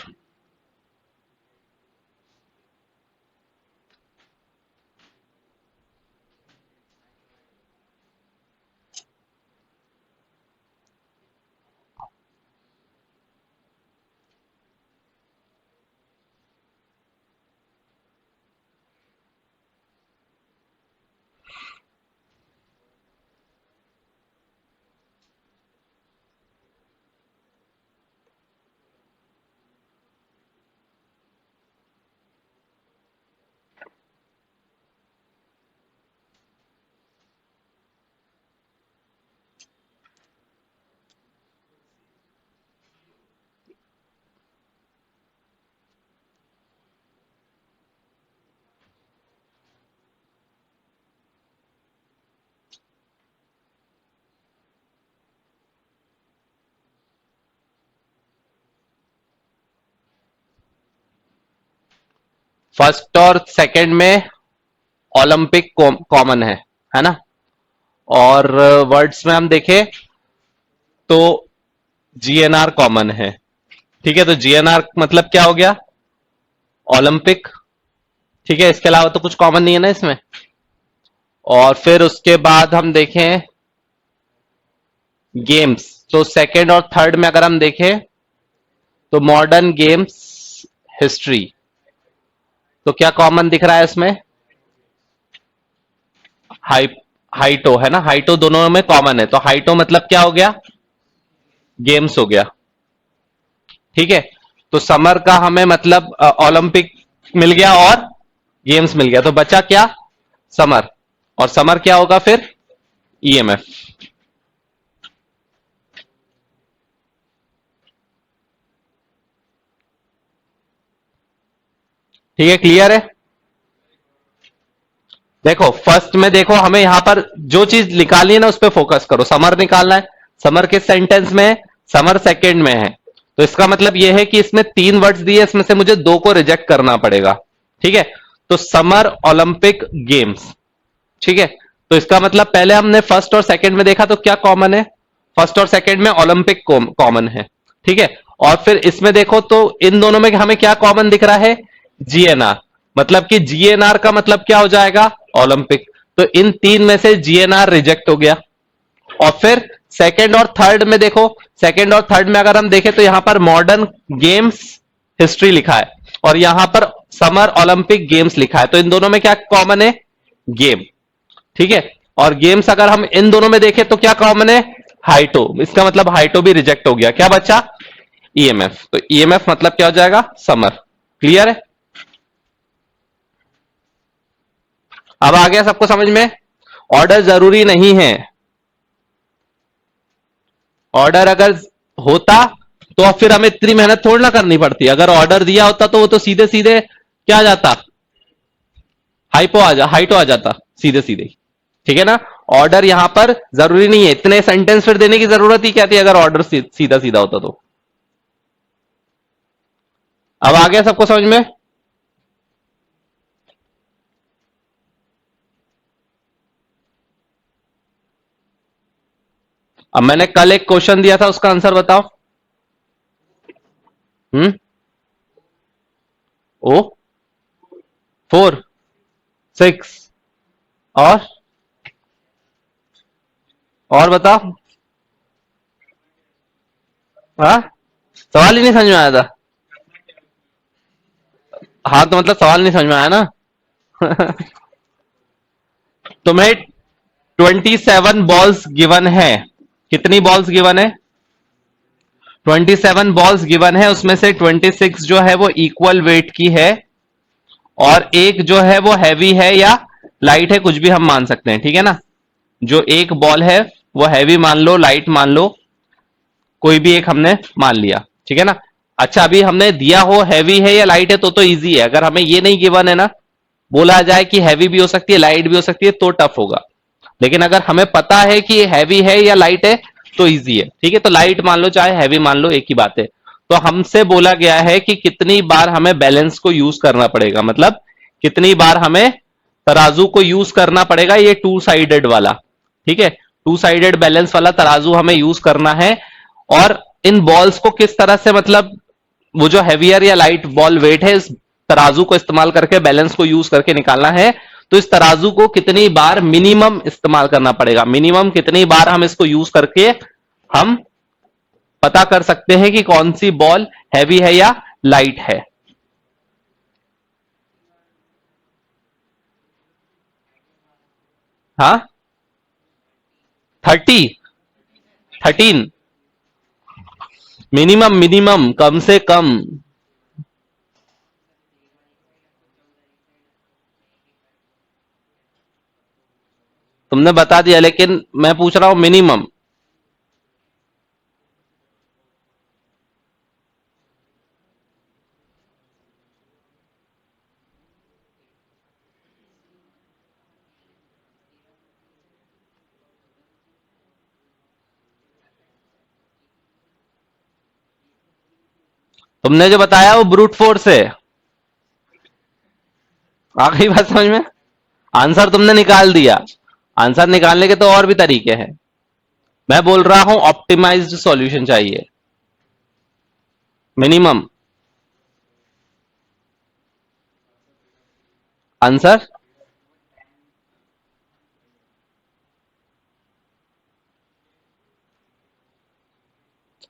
Speaker 1: First और सेकंड में ओलंपिक कॉमन है ना। और वर्ड्स में हम देखें तो जीएनआर कॉमन है। ठीक है, तो जीएनआर मतलब क्या हो गया, ओलंपिक। ठीक है, इसके अलावा तो कुछ कॉमन नहीं है ना इसमें। और फिर उसके बाद हम देखें गेम्स, तो सेकंड और थर्ड में अगर हम देखें तो मॉडर्न गेम्स हिस्ट्री, तो क्या कॉमन दिख रहा है इसमें, हाई हाइटो है ना, हाइटो दोनों में कॉमन है, तो हाइटो मतलब क्या हो गया, गेम्स हो गया। ठीक है, तो समर का हमें मतलब ओलंपिक मिल गया और गेम्स मिल गया, तो बचा क्या, समर। और समर क्या होगा फिर, ईएमएफ। ठीक है, क्लियर है। देखो फर्स्ट में देखो, हमें यहां पर जो चीज निकालनी है ना उस पर फोकस करो, समर निकालना है। समर किस सेंटेंस में है, समर सेकंड में है, तो इसका मतलब यह है कि इसमें तीन वर्ड्स दिए, इसमें से मुझे दो को रिजेक्ट करना पड़ेगा। ठीक है, तो समर ओलंपिक गेम्स। ठीक है, तो इसका मतलब पहले हमने फर्स्ट और सेकंड में देखा तो क्या कॉमन है, फर्स्ट और सेकंड में ओलंपिक कॉमन है। ठीक है, और फिर इसमें देखो तो इन दोनों में हमें क्या कॉमन दिख रहा है, जीएनआर। मतलब कि जीएनआर का मतलब क्या हो जाएगा, ओलंपिक। तो इन तीन में से जीएनआर रिजेक्ट हो गया। और फिर सेकंड और थर्ड में देखो, सेकंड और थर्ड में अगर हम देखें तो यहां पर मॉडर्न गेम्स हिस्ट्री लिखा है और यहां पर समर ओलंपिक गेम्स लिखा है, तो इन दोनों में क्या कॉमन है, गेम। ठीक है, और गेम्स अगर हम इन दोनों में देखें तो क्या कॉमन है, हाइटो। इसका मतलब हाइटो भी रिजेक्ट हो गया, क्या बचा, ईएमएफ। तो ईएमएफ मतलब क्या हो जाएगा, समर। क्लियर है। अब आ गया सबको समझ में। ऑर्डर जरूरी नहीं है, ऑर्डर अगर होता तो फिर हमें इतनी मेहनत थोड़ी ना करनी पड़ती। अगर ऑर्डर दिया होता तो वो तो सीधे सीधे क्या आ जाता, हाइटो आ जाता सीधे सीधे। ठीक है ना, ऑर्डर यहां पर जरूरी नहीं है, इतने सेंटेंस फिर देने की जरूरत ही क्या थी अगर ऑर्डर सीधा सीधा होता तो। अब आ गया सबको समझ में? अब मैंने कल एक क्वेश्चन दिया था, उसका आंसर बताओ। ओ 4 6 और बताओ। हाँ, सवाल ही नहीं समझ में आया था। हाँ तो मतलब सवाल नहीं समझ में आया ना। तुम्हें 27 बॉल्स गिवन है। कितनी बॉल्स गिवन है? 27 बॉल्स गिवन है, उसमें से 26 जो है वो इक्वल वेट की है और एक जो है वो हैवी है या लाइट है, कुछ भी हम मान सकते हैं, ठीक है ना। जो एक बॉल है वो हैवी मान लो, लाइट मान लो, कोई भी एक हमने मान लिया, ठीक है ना। अच्छा, अभी हमने दिया हो हैवी है या लाइट है तो इजी है। अगर हमें ये नहीं गिवन है ना, बोला जाए कि हैवी भी हो सकती है लाइट भी हो सकती है तो टफ होगा। लेकिन अगर हमें पता है कि हैवी है या लाइट है तो इजी है, ठीक है। तो लाइट मान लो चाहे हैवी मान लो, एक ही बात है। तो हमसे बोला गया है कि कितनी बार हमें बैलेंस को यूज करना पड़ेगा, मतलब कितनी बार हमें तराजू को यूज करना पड़ेगा, ये टू साइडेड वाला, ठीक है। टू साइडेड बैलेंस वाला तराजू हमें यूज करना है। और इन बॉल्स को किस तरह से, मतलब वो जो हैवियर या लाइट बॉल वेट है, इस तराजू को इस्तेमाल करके बैलेंस को यूज करके निकालना है। तो इस तराजू को कितनी बार मिनिमम इस्तेमाल करना पड़ेगा, मिनिमम कितनी बार हम इसको यूज करके हम पता कर सकते हैं कि कौन सी बॉल हैवी है या लाइट है। हाँ, 13 मिनिमम, मिनिमम कम से कम। तुमने बता दिया, लेकिन मैं पूछ रहा हूं मिनिमम। तुमने जो बताया वो ब्रूट फोर्स है। आ गई बात समझ में? आंसर तुमने निकाल दिया। आंसर निकालने के तो और भी तरीके हैं। मैं बोल रहा हूं ऑप्टिमाइज्ड सॉल्यूशन चाहिए, मिनिमम आंसर।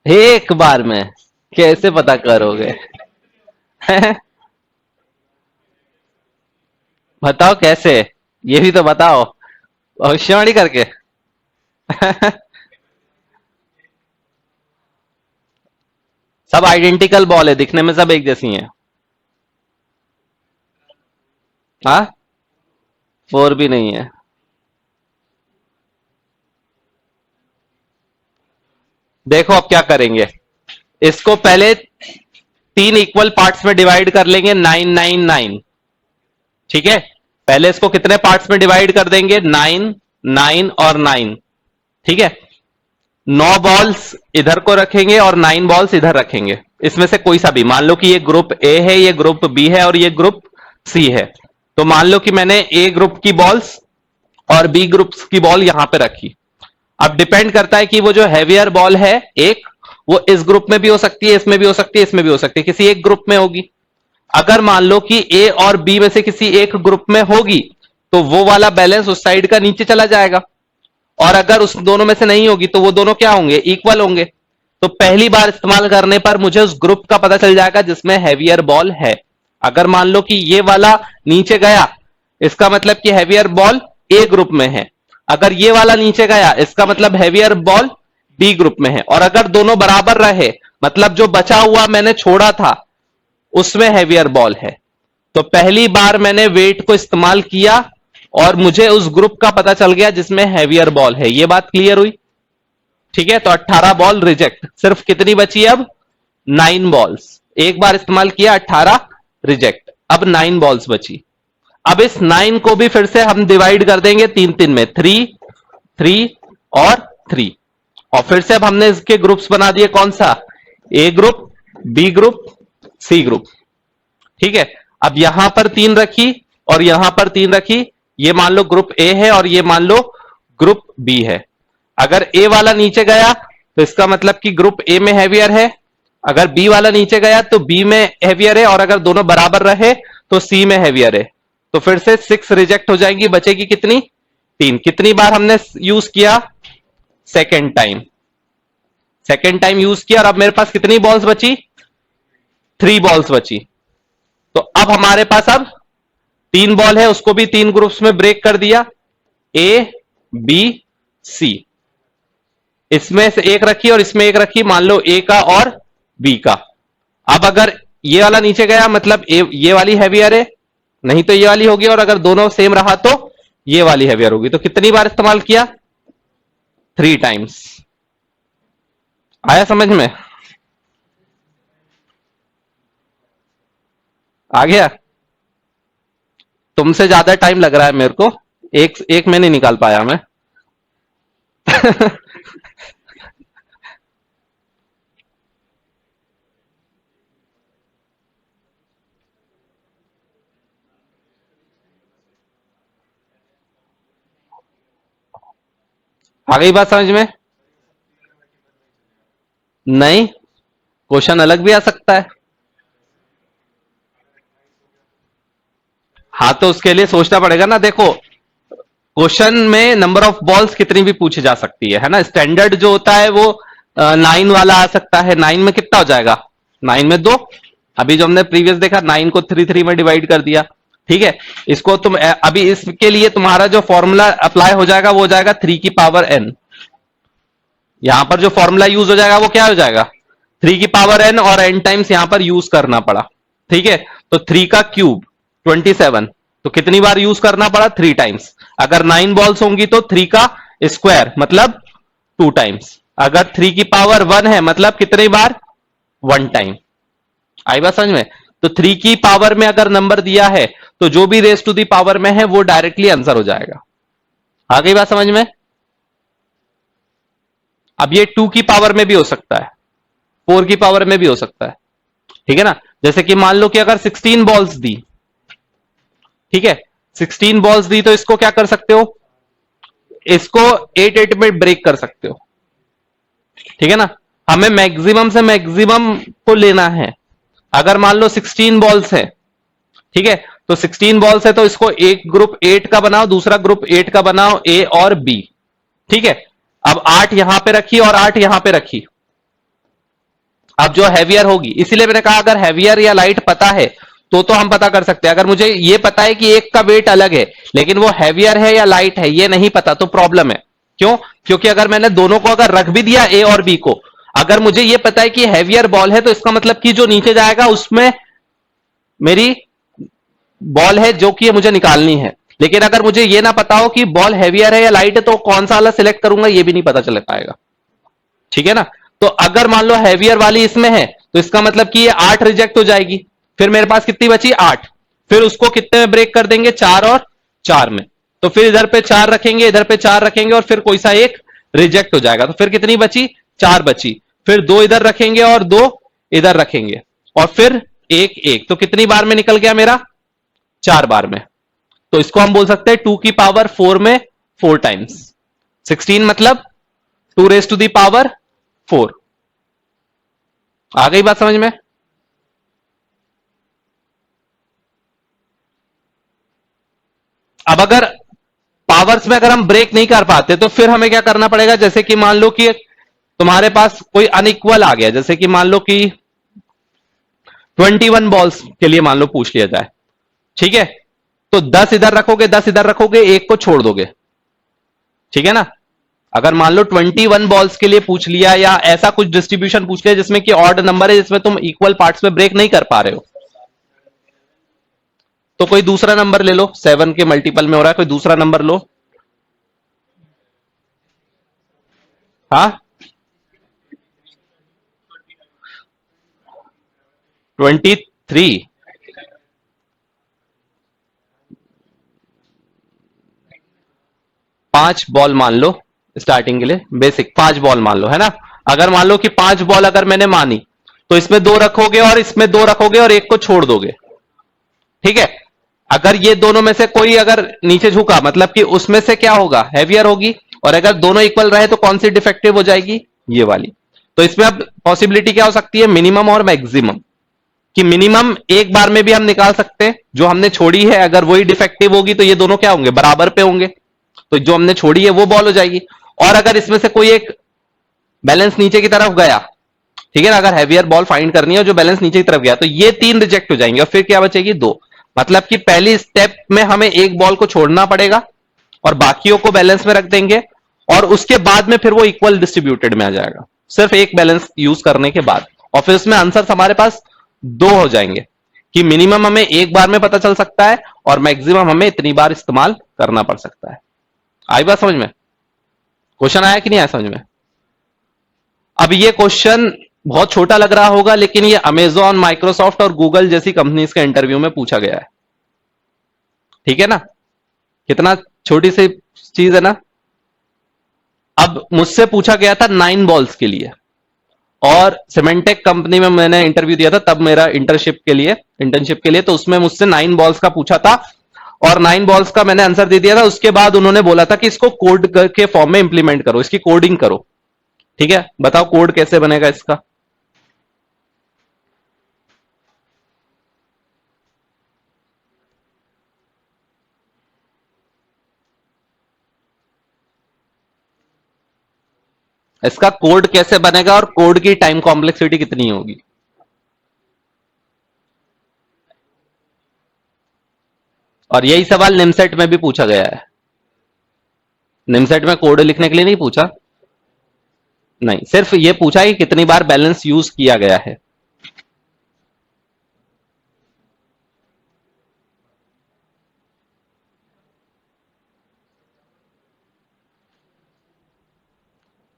Speaker 1: एक बार में कैसे पता करोगे? बताओ कैसे, ये भी तो बताओ, भविष्यवाणी करके। सब आइडेंटिकल बॉल है, दिखने में सब एक जैसी हैं। हाँ, 4 भी नहीं है। देखो अब क्या करेंगे, इसको पहले 3 इक्वल पार्ट्स में डिवाइड कर लेंगे, 9 9 9, ठीक है। पहले इसको कितने पार्ट्स में डिवाइड कर देंगे, 9 9 और 9, ठीक है। 9 बॉल्स इधर को रखेंगे और 9 बॉल्स इधर रखेंगे। इसमें से कोई सा भी, मान लो कि ये ग्रुप ए है, ये ग्रुप बी है और ये ग्रुप सी है। तो मान लो कि मैंने ए ग्रुप की बॉल्स और बी ग्रुप की बॉल यहां पे रखी। अब डिपेंड करता है कि वो जो हैवियर बॉल है एक, वो इस ग्रुप में भी हो सकती है, इसमें भी हो सकती है, इसमें भी हो सकती है, किसी एक ग्रुप में होगी। अगर मान लो कि ए और बी में से किसी एक ग्रुप में होगी तो वो वाला बैलेंस उस साइड का नीचे चला जाएगा। और अगर उस दोनों में से नहीं होगी तो वो दोनों क्या होंगे, इक्वल होंगे। तो पहली बार इस्तेमाल करने पर मुझे उस ग्रुप का पता चल जाएगा जिसमें हैवियर बॉल है। अगर मान लो कि ये वाला नीचे गया, इसका मतलब कि हैवियर बॉल ए ग्रुप में है। अगर ये वाला नीचे गया, इसका मतलब हैवियर बॉल बी ग्रुप में है। और अगर दोनों बराबर रहे, मतलब जो बचा हुआ मैंने छोड़ा था उसमें हैवियर बॉल है। तो पहली बार मैंने वेट को इस्तेमाल किया और मुझे उस ग्रुप का पता चल गया जिसमें हैवियर बॉल है। ये बात क्लियर हुई? ठीक है, तो 18 बॉल रिजेक्ट। सिर्फ कितनी बची अब, 9 बॉल्स। एक बार इस्तेमाल किया, 18 रिजेक्ट। अब 9 बॉल्स बची। अब इस 9 को भी फिर से हम डिवाइड कर देंगे 3 3 में, 3 3 और 3। और फिर से अब हमने इसके ग्रुप्स बना दिए, कौन सा, A group, B group, C group. ठीक है, अब यहां पर 3 रखी और यहां पर 3 रखी, ये मान लो ग्रुप ए है और ये मान लो ग्रुप बी है। अगर ए वाला नीचे गया तो इसका मतलब कि ग्रुप ए में हैवियर है, अगर बी वाला नीचे गया तो बी में हैवियर है, और अगर दोनों बराबर रहे तो सी में हैवियर है। तो फिर से 6 रिजेक्ट हो जाएंगी, बचेगी कितनी, 3। कितनी बार हमने यूज किया, second time, second time use किया। और अब मेरे पास कितनी बॉल्स बची, 3 बॉल्स बची। तो अब हमारे पास अब 3 बॉल है, उसको भी 3 ग्रुप्स में ब्रेक कर दिया, ए बी सी। इसमें से एक रखी और इसमें एक रखी, मान लो ए का और बी का। अब अगर ये वाला नीचे गया मतलब ये वाली हैवियर है, नहीं तो ये वाली होगी, और अगर दोनों सेम रहा तो ये वाली हैवियर होगी। तो कितनी बार इस्तेमाल किया, 3 टाइम्स। आया समझ में, आ गया। तुमसे ज्यादा टाइम लग रहा है मेरे को, एक में नहीं निकाल पाया मैं। आ गई बात समझ में, नहीं, क्वेश्चन अलग भी आ सकता है। हाँ तो उसके लिए सोचना पड़ेगा ना। देखो, क्वेश्चन में नंबर ऑफ बॉल्स कितनी भी पूछी जा सकती है ना। स्टैंडर्ड जो होता है वो 9 वाला आ सकता है। 9 में कितना हो जाएगा, 9 में 2। अभी जो हमने प्रीवियस देखा, 9 को 3 3 में डिवाइड कर दिया। ठीक है, इसको तुम अभी इसके लिए तुम्हारा जो फॉर्मूला अप्लाई हो जाएगा वो हो जाएगा 3 की पावर n। यहां पर जो फॉर्मूला यूज हो जाएगा वो क्या हो जाएगा, 3 की पावर n, और n टाइम्स यहां पर यूज करना पड़ा। ठीक है, तो 3 का क्यूब 27, तो कितनी बार यूज करना पड़ा, 3 टाइम्स। अगर 9 बॉल्स होंगी तो 3 का स्क्वायर मतलब 2 टाइम्स। अगर 3 की पावर 1 है मतलब कितनी बार, 1 टाइम। आई बात समझ में। तो 3 की पावर में अगर नंबर दिया है तो जो भी रेस टू दी पावर में है वो डायरेक्टली आंसर हो जाएगा। आ गई बात समझ में। अब ये 2 की पावर में भी हो सकता है, 4 की पावर में भी हो सकता है। ठीक है ना, जैसे कि मान लो कि अगर 16 बॉल्स दी, ठीक है, 16 बॉल्स दी तो इसको क्या कर सकते हो, इसको 8 8 में ब्रेक कर सकते हो। ठीक है ना, हमें मैक्सिमम से मैक्सिमम को लेना है। अगर मान लो 16 बॉल्स है, ठीक है, तो 16 बॉल्स है तो इसको एक ग्रुप 8 का बनाओ, दूसरा ग्रुप 8 का बनाओ, ए और बी। ठीक है, अब 8 यहां पे रखी और 8 यहां पे रखी। अब जो हैवियर होगी, इसीलिए मैंने कहा अगर हैवियर या लाइट पता है तो हम पता कर सकते हैं। अगर मुझे ये पता है कि एक का वेट अलग है लेकिन वो हैवियर है या लाइट है ये नहीं पता, तो प्रॉब्लम है। क्यों, क्योंकि अगर मैंने दोनों को अगर रख भी दिया ए और बी को, अगर मुझे ये पता है कि हैवियर बॉल है तो इसका मतलब कि जो नीचे जाएगा उसमें मेरी बॉल है जो कि ये मुझे निकालनी है। लेकिन अगर मुझे ये ना पता हो कि बॉल हैवियर है या लाइट है तो कौन सा वाला सिलेक्ट करूंगा ये भी नहीं पता चल पाएगा। ठीक है ना, तो अगर मान लो हैवियर वाली इसमें है तो इसका मतलब कि ये 8 रिजेक्ट हो जाएगी। फिर मेरे पास कितनी बची, 8। फिर उसको कितने में ब्रेक कर देंगे, 4 और 4 में। तो फिर इधर पे 4 रखेंगे, इधर पे 4 रखेंगे और फिर कोई सा एक रिजेक्ट हो जाएगा। तो फिर कितनी बची, 4 बची। फिर 2 इधर रखेंगे और 2 इधर रखेंगे और फिर एक एक, तो कितनी बार में निकल गया मेरा, 4 बार में। तो इसको हम बोल सकते हैं 2 की पावर 4 में 4 टाइम्स। 16 मतलब 2 रेज टू दी पावर 4। आ गई बात समझ में। अब अगर पावर्स में अगर हम ब्रेक नहीं कर पाते तो फिर हमें क्या करना पड़ेगा, जैसे कि मान लो कि तुम्हारे पास कोई अनइक्वल आ गया, जैसे कि मान लो कि 21 बॉल्स के लिए मान लो पूछ लिया जाए। ठीक है, तो 10 इधर रखोगे, 10 इधर रखोगे, एक को छोड़ दोगे। ठीक है ना, अगर मान लो 21 बॉल्स के लिए पूछ लिया या ऐसा कुछ डिस्ट्रीब्यूशन पूछ लिया जिसमें कि ऑड नंबर है, जिसमें तुम इक्वल पार्ट्स में ब्रेक नहीं कर पा रहे हो, तो कोई दूसरा नंबर ले लो। 7 के मल्टीपल में हो रहा है, कोई दूसरा नंबर लो। हाँ, 23। 5 बॉल मान लो, स्टार्टिंग के लिए बेसिक 5 बॉल मान लो, है ना। अगर मान लो कि 5 बॉल अगर मैंने मानी, तो इसमें 2 रखोगे और इसमें 2 रखोगे और एक को छोड़ दोगे, ठीक है। अगर ये दोनों में से कोई अगर नीचे झुका, मतलब कि उसमें से क्या होगा, हैवियर होगी। और अगर दोनों इक्वल रहे तो कौन सी डिफेक्टिव हो जाएगी, ये वाली। तो इसमें अब पॉसिबिलिटी क्या हो सकती है, मिनिमम और मैक्सिमम। कि मिनिमम एक बार में भी हम निकाल सकते हैं, जो हमने छोड़ी है अगर वही डिफेक्टिव होगी तो ये दोनों क्या होंगे, बराबर पे होंगे। तो जो हमने छोड़ी है वो बॉल हो जाएगी। और अगर इसमें से कोई एक बैलेंस नीचे की तरफ गया, ठीक है ना, अगर हैवियर बॉल फाइंड करनी है जो बैलेंस नीचे की तरफ गया, तो ये 3 रिजेक्ट हो जाएंगे और फिर क्या बचेगी, 2। मतलब कि पहली स्टेप में हमें एक बॉल को छोड़ना पड़ेगा और बाकियों को बैलेंस में रख देंगे, और उसके बाद में फिर वो इक्वल डिस्ट्रीब्यूटेड में आ जाएगा, सिर्फ एक बैलेंस यूज करने के बाद। और फिर उसमें आंसर हमारे पास 2 हो जाएंगे कि मिनिमम हमें एक बार में पता चल सकता है और मैक्सिमम हमें इतनी बार इस्तेमाल करना पड़ सकता है। आई बात समझ में? क्वेश्चन आया कि नहीं आया समझ में? अब ये क्वेश्चन बहुत छोटा लग रहा होगा, लेकिन ये अमेजॉन, माइक्रोसॉफ्ट और गूगल जैसी कंपनीज के इंटरव्यू में पूछा गया है, ठीक है ना। कितना छोटी सी चीज है ना। अब मुझसे पूछा गया था 9 बॉल्स के लिए, और सिमेंटेक कंपनी में मैंने इंटरव्यू दिया था तब मेरा इंटर्नशिप के लिए, तो उसमें मुझसे 9 बॉल्स का पूछा था और 9 बॉल्स का मैंने आंसर दे दिया था। उसके बाद उन्होंने बोला था कि इसको कोड के फॉर्म में इंप्लीमेंट करो, इसकी कोडिंग करो, ठीक है। बताओ कोड कैसे बनेगा इसका। इसका कोड कैसे बनेगा और कोड की टाइम कॉम्प्लेक्सिटी कितनी होगी। और यही सवाल निमसेट में भी पूछा गया है। निमसेट में कोड लिखने के लिए नहीं पूछा, नहीं, सिर्फ ये पूछा कि कितनी बार बैलेंस यूज किया गया है।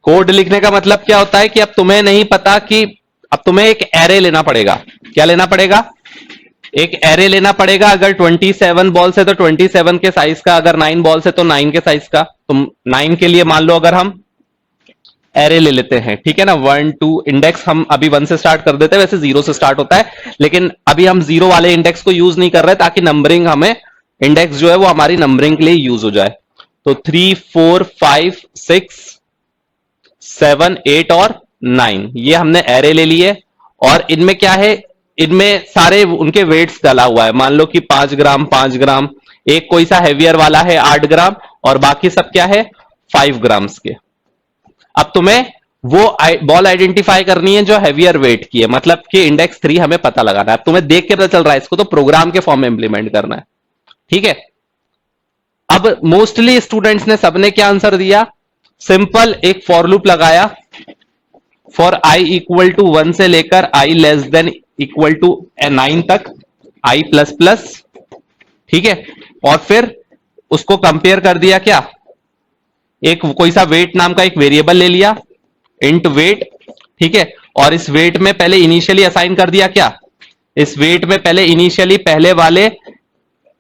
Speaker 1: कोड लिखने का मतलब क्या होता है कि अब तुम्हें नहीं पता कि अब तुम्हें एक एरे लेना पड़ेगा। क्या लेना पड़ेगा, एक एरे लेना पड़ेगा। अगर 27 बॉल्स है तो 27 के साइज का, अगर 9 बॉल्स है तो 9 के साइज का। तुम 9 के लिए मान लो अगर हम एरे ले लेते हैं, ठीक है ना, 1 2 इंडेक्स हम अभी 1 से स्टार्ट कर देते हैं, वैसे 0 से स्टार्ट होता है, लेकिन अभी हम 0 वाले इंडेक्स को यूज नहीं कर रहे ताकि नंबरिंग हमें, इंडेक्स जो है वो हमारी नंबरिंग के लिए यूज हो जाए। तो 3 4 5 6 7 8 और 9 ये हमने एरे ले लिए। और इनमें क्या है, इनमें सारे उनके वेट्स डाला हुआ है। मान लो कि 5 ग्राम 5 ग्राम, एक कोई सा हैवियर वाला है 8 ग्राम और बाकी सब क्या है 5 ग्राम्स के। अब तुम्हें वो बॉल आइडेंटिफाई करनी है जो हैवियर वेट की है, मतलब कि इंडेक्स 3 हमें पता लगाना है। अब तुम्हें देख के पता चल रहा है, इसको तो प्रोग्राम के फॉर्म में इंप्लीमेंट करना है, ठीक है। अब मोस्टली स्टूडेंट्स ने सबने क्या आंसर दिया, सिंपल एक फॉर लूप लगाया, फॉर आई इक्वल टू 1 से लेकर आई लेस देन इक्वल टू 9 तक, आई प्लस प्लस, ठीक है। और फिर उसको कंपेयर कर दिया, क्या, एक कोई सा वेट नाम का एक वेरिएबल ले लिया, इंट वेट, ठीक है। और इस वेट में पहले इनिशियली असाइन कर दिया, क्या, इस वेट में पहले इनिशियली पहले वाले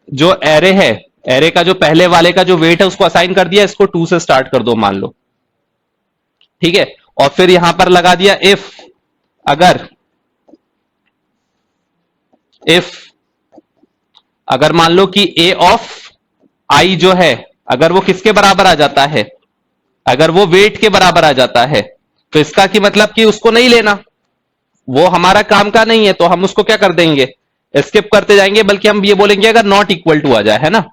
Speaker 1: जो एरे है, एरे का जो पहले वाले का जो वेट है उसको असाइन कर दिया, इसको 2 से स्टार्ट कर दो मान लो, ठीक है। और फिर यहां पर लगा दिया इफ अगर मान लो कि ए ऑफ आई जो है, अगर वो किसके बराबर आ जाता है, अगर वो वेट के बराबर आ जाता है, तो इसका की मतलब कि उसको नहीं लेना, वो हमारा काम का नहीं है, तो हम उसको क्या कर देंगे, स्किप करते जाएंगे। बल्कि हम ये बोलेंगे अगर नॉट इक्वल टू आ जाए, है ना,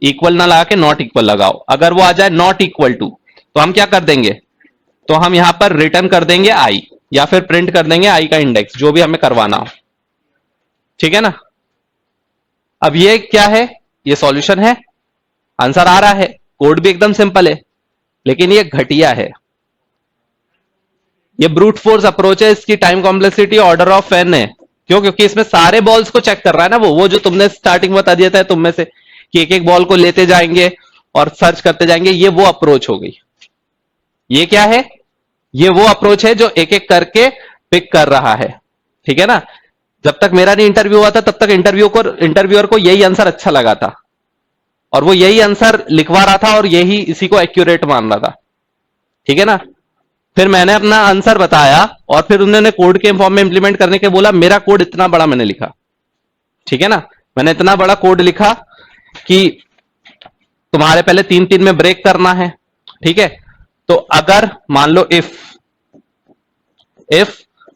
Speaker 1: इक्वल ना लगा के नॉट इक्वल लगाओ, अगर वो आ जाए नॉट इक्वल टू तो हम क्या कर देंगे, तो हम यहां पर रिटर्न कर देंगे आई, या फिर प्रिंट कर देंगे आई का इंडेक्स, जो भी हमें करवाना हो, ठीक है ना। अब ये क्या है, ये सॉल्यूशन है, आंसर आ रहा है, कोड भी एकदम सिंपल है, लेकिन ये घटिया है, ये ब्रूट फोर्स अप्रोच है। इसकी time complexity order of n है। क्यों, क्योंकि इसमें सारे बॉल्स को चेक कर रहा है ना, वो जो तुमने स्टार्टिंग में बता दिया था तुम में से कि एक एक बॉल को लेते जाएंगे और सर्च करते जाएंगे, ये वो अप्रोच हो गई। ये क्या है, ये वो अप्रोच है जो एक एक करके पिक कर रहा है, ठीक है ना। जब तक मेरा नहीं इंटरव्यू हुआ था तब तक इंटरव्यूअर को यही आंसर अच्छा लगा था और वो यही आंसर लिखवा रहा था और यही इसी को एक्यूरेट मान रहा था, ठीक है ना। फिर मैंने अपना आंसर बताया और फिर उन्होंने कोड के फॉर्म में इंप्लीमेंट करने के बोला, मेरा कोड इतना बड़ा मैंने लिखा, ठीक है ना। मैंने इतना बड़ा कोड लिखा कि तुम्हारे पहले 3 3 में ब्रेक करना है, ठीक है। तो अगर मान लो इफ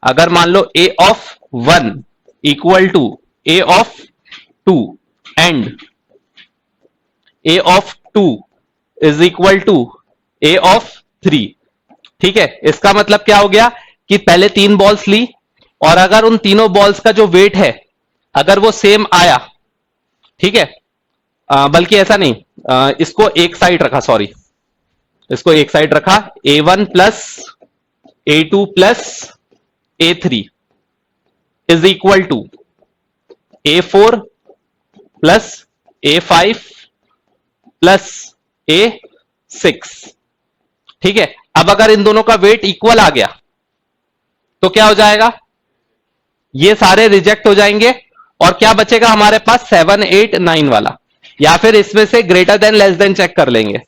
Speaker 1: अगर मान लो a of 1 equal to a of 2 and a of 2 is equal to a of 3, ठीक है। इसका मतलब क्या हो गया कि पहले 3 बॉल्स ली और अगर उन तीनों बॉल्स का जो वेट है अगर वो सेम आया, ठीक है, बल्कि ऐसा नहीं, इसको एक साइड रखा, सॉरी, इसको एक साइड रखा, A1 plus A2 plus A3 is equal to A4 plus A5 plus A6, ठीक है। अब अगर इन दोनों का वेट इक्वल आ गया तो क्या हो जाएगा, ये सारे रिजेक्ट हो जाएंगे और क्या बचेगा हमारे पास 7 8 9 वाला, या फिर इसमें से greater than less than check कर लेंगे।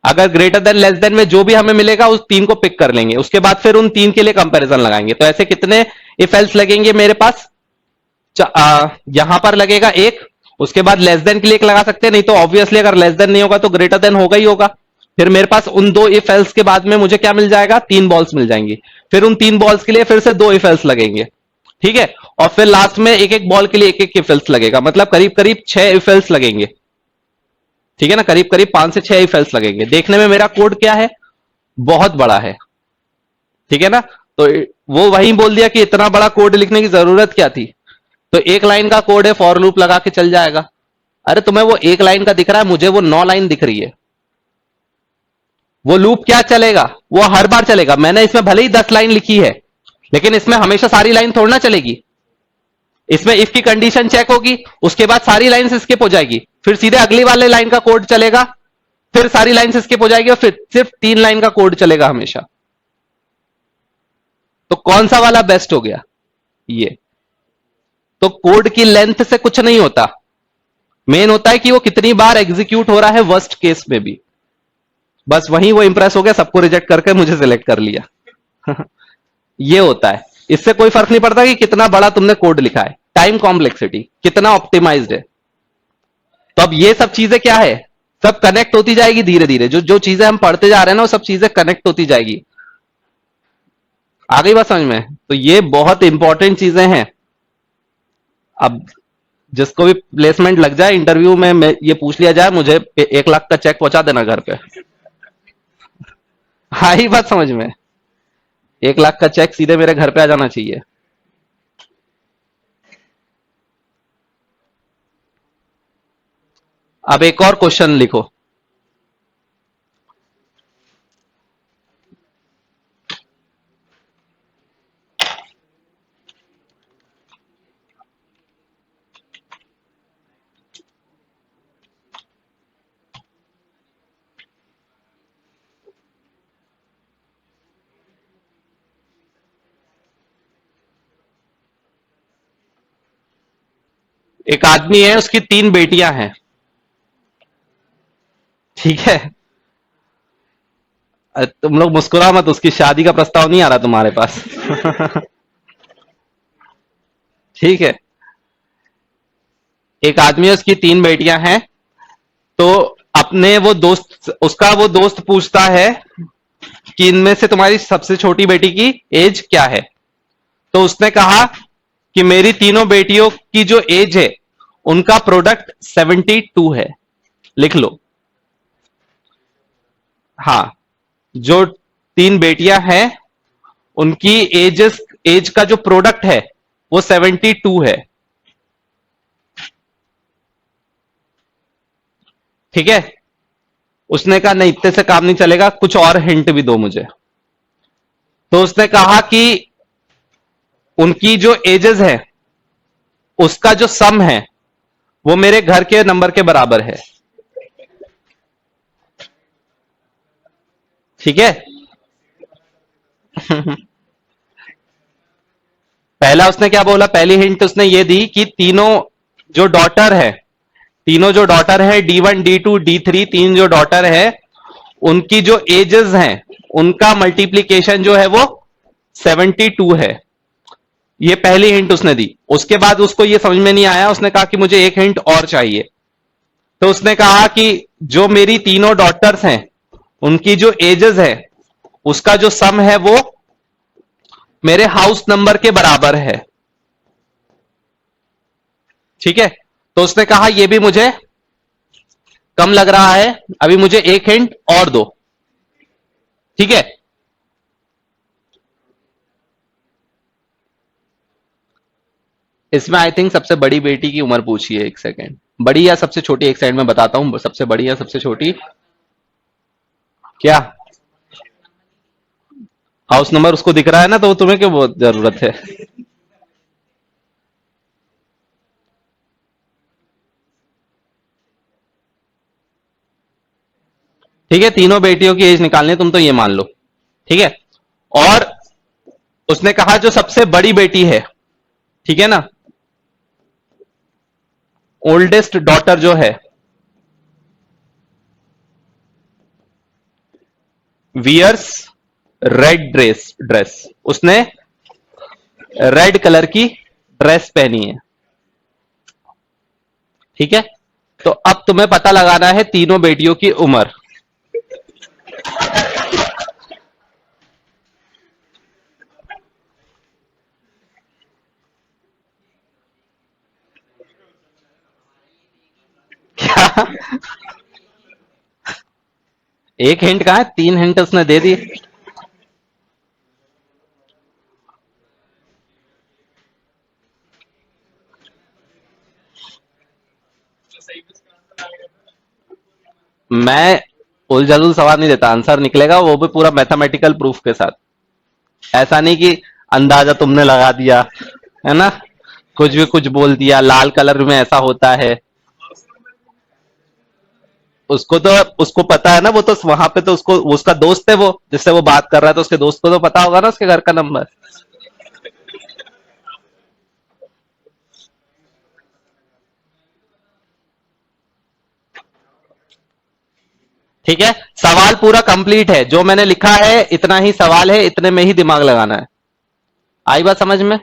Speaker 1: अगर ग्रेटर देन लेस देन में जो भी हमें मिलेगा उस 3 को पिक कर लेंगे, उसके बाद फिर उन 3 के लिए कंपैरिजन लगाएंगे। तो ऐसे कितने इफ एल्स लगेंगे मेरे पास, यहां पर लगेगा एक, उसके बाद लेस देन के लिए एक लगा सकते हैं, नहीं तो ऑब्वियसली अगर लेस देन नहीं होगा तो ग्रेटर देन होगा ही होगा। फिर मेरे पास उन 2 इफ एल्स के बाद में मुझे क्या मिल जाएगा, 3 बॉल्स मिल जाएंगी। फिर उन 3 बॉल्स के लिए फिर से 2 इफ एल्स लगेंगे, ठीक है। और फिर लास्ट में एक एक बॉल के लिए एक एक इफ एल्स लगेगा, मतलब करीब करीब 6 इफ एल्स लगेंगे, ठीक है ना। करीब करीब 5 से 6 इफ एल्स लगेंगे। देखने में मेरा कोड क्या है, बहुत बड़ा है, ठीक है ना। तो वो वही बोल दिया कि इतना बड़ा कोड लिखने की जरूरत क्या थी, तो एक लाइन का कोड है, फॉर लूप लगा के चल जाएगा। अरे तुम्हें वो एक लाइन का दिख रहा है, मुझे वो 9 लाइन दिख रही है। वो लूप क्या चलेगा, वो हर बार चलेगा। मैंने इसमें भले ही 10 लाइन लिखी है लेकिन इसमें हमेशा सारी लाइन थोड़ी ना चलेगी। इसमें इफ की कंडीशन चेक होगी, उसके बाद सारी लाइन स्किप हो जाएगी, फिर सीधे अगली वाले लाइन का कोड चलेगा, फिर सारी लाइन स्किप हो जाएगी और फिर सिर्फ 3 लाइन का कोड चलेगा हमेशा। तो कौन सा वाला बेस्ट हो गया, ये। तो कोड की लेंथ से कुछ नहीं होता, मेन होता है कि वो कितनी बार एग्जीक्यूट हो रहा है वर्स्ट केस में भी। बस वहीं वो इंप्रेस हो गया, सबको रिजेक्ट करके मुझे सिलेक्ट कर लिया। ये होता है, इससे कोई फर्क नहीं पड़ता कि कितना बड़ा तुमने कोड लिखा है, टाइम कॉम्प्लेक्सिटी कितना ऑप्टिमाइज्ड है। तो अब ये सब चीजें क्या है, सब कनेक्ट होती जाएगी धीरे धीरे। जो जो चीजें हम पढ़ते जा रहे हैं ना वो सब चीजें कनेक्ट होती जाएगी। आ गई बात समझ में। तो ये बहुत इंपॉर्टेंट चीजें हैं। अब जिसको भी प्लेसमेंट लग जाए इंटरव्यू में ये पूछ लिया जाए, मुझे 1 लाख का चेक पहुंचा देना घर पे। हाँ ही बात समझ में, 1 लाख का चेक सीधे मेरे घर पे आ जाना चाहिए। अब एक और क्वेश्चन लिखो। एक आदमी है, उसकी 3 बेटियां हैं, ठीक है। तुम लोग मुस्कुरा मत, उसकी शादी का प्रस्ताव नहीं आ रहा तुम्हारे पास। ठीक है। एक आदमी है, उसकी 3 बेटियां हैं, तो अपने वो दोस्त, उसका वो दोस्त पूछता है कि इनमें से तुम्हारी सबसे छोटी बेटी की एज क्या है। तो उसने कहा कि मेरी तीनों बेटियों की जो एज है उनका प्रोडक्ट 72 है। लिख लो। हाँ, जो 3 बेटियां हैं उनकी एज का जो प्रोडक्ट है वो 72 है, ठीक है। उसने कहा नहीं, इतने से काम नहीं चलेगा, कुछ और हिंट भी दो मुझे। तो उसने कहा कि उनकी जो एजेस है उसका जो सम है वो मेरे घर के नंबर के बराबर है, ठीक है। पहला उसने क्या बोला, पहली हिंट उसने ये दी कि तीनों जो डॉटर है D1 D2 D3, 3 जो डॉटर है उनकी जो एजेस हैं उनका मल्टीप्लीकेशन जो है वो 72 है। ये पहली हिंट उसने दी। उसके बाद उसको ये समझ में नहीं आया, उसने कहा कि मुझे एक हिंट और चाहिए। तो उसने कहा कि जो मेरी तीनों डॉटर्स हैं उनकी जो एजेस है उसका जो सम है वो मेरे हाउस नंबर के बराबर है। ठीक है, तो उसने कहा ये भी मुझे कम लग रहा है, अभी मुझे एक हिंट और दो। ठीक है, इसमें आई थिंक सबसे बड़ी बेटी की उम्र पूछी है। एक सेकेंड, बड़ी या सबसे छोटी? एक सेकंड में बताता हूं, सबसे बड़ी या सबसे छोटी। क्या हाउस नंबर उसको दिख रहा है ना, तो तुम्हें क्यों बहुत जरूरत है? ठीक है, तीनों बेटियों की एज निकालनी है, तुम तो ये मान लो। ठीक है, और उसने कहा जो सबसे बड़ी बेटी है, ठीक है ना, ओल्डेस्ट डॉटर जो है, वियर्स रेड ड्रेस, उसने रेड कलर की ड्रेस पहनी है। ठीक है, तो अब तुम्हें पता लगाना है तीनों बेटियों की उम्र। क्या? एक हिंट कहा है, तीन हिंट उसने दे दी। मैं उलझुल सवाल नहीं देता, आंसर निकलेगा वो भी पूरा मैथमेटिकल प्रूफ के साथ। ऐसा नहीं कि अंदाजा तुमने लगा दिया, है ना, कुछ भी कुछ बोल दिया, लाल कलर में ऐसा होता है। उसको तो, उसको पता है ना, वो तो वहां पे तो उसको, उसका दोस्त है वो जिससे वो बात कर रहा है, तो उसके दोस्त को तो पता होगा ना उसके घर का नंबर। ठीक है, सवाल पूरा कंप्लीट है, जो मैंने लिखा है इतना ही सवाल है, इतने में ही दिमाग लगाना है। आई बात समझ में?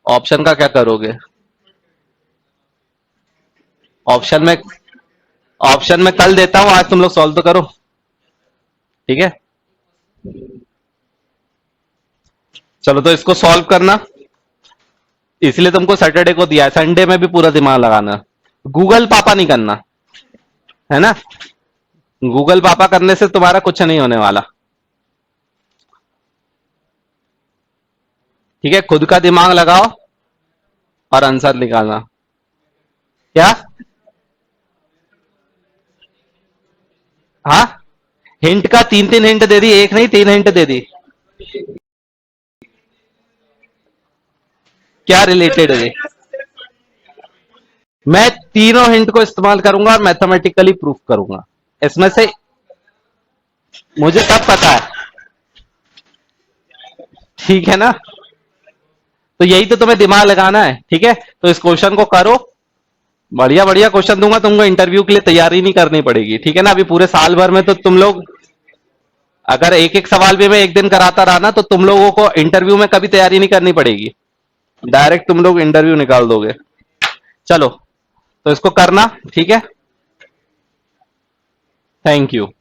Speaker 1: ऑप्शन का क्या करोगे? ऑप्शन में, ऑप्शन में कल देता हूं, आज तुम लोग सॉल्व तो करो। ठीक है, चलो तो इसको सॉल्व करना, इसलिए तुमको सैटरडे को दिया है, संडे में भी पूरा दिमाग लगाना। गूगल पापा नहीं करना, है ना, गूगल पापा करने से तुम्हारा कुछ नहीं होने वाला। ठीक है, खुद का दिमाग लगाओ और आंसर निकालना। क्या? हाँ, हिंट का तीन तीन हिंट दे दी, एक नहीं तीन हिंट दे दी। क्या रिलेटेड है? मैं तीनों हिंट को इस्तेमाल करूंगा और मैथमेटिकली प्रूफ करूंगा। इसमें से मुझे सब पता है। ठीक है ना, तो यही तो तुम्हें दिमाग लगाना है। ठीक है, तो इस क्वेश्चन को करो, बढ़िया बढ़िया क्वेश्चन दूंगा तुमको, इंटरव्यू के लिए तैयारी नहीं करनी पड़ेगी। ठीक है ना, अभी पूरे साल भर में तो तुम लोग, अगर एक एक सवाल भी मैं एक दिन कराता रहा ना, तो तुम लोगों को इंटरव्यू में कभी तैयारी नहीं करनी पड़ेगी, डायरेक्ट तुम लोग इंटरव्यू निकाल दोगे। चलो, तो इसको करना। ठीक है, थैंक यू।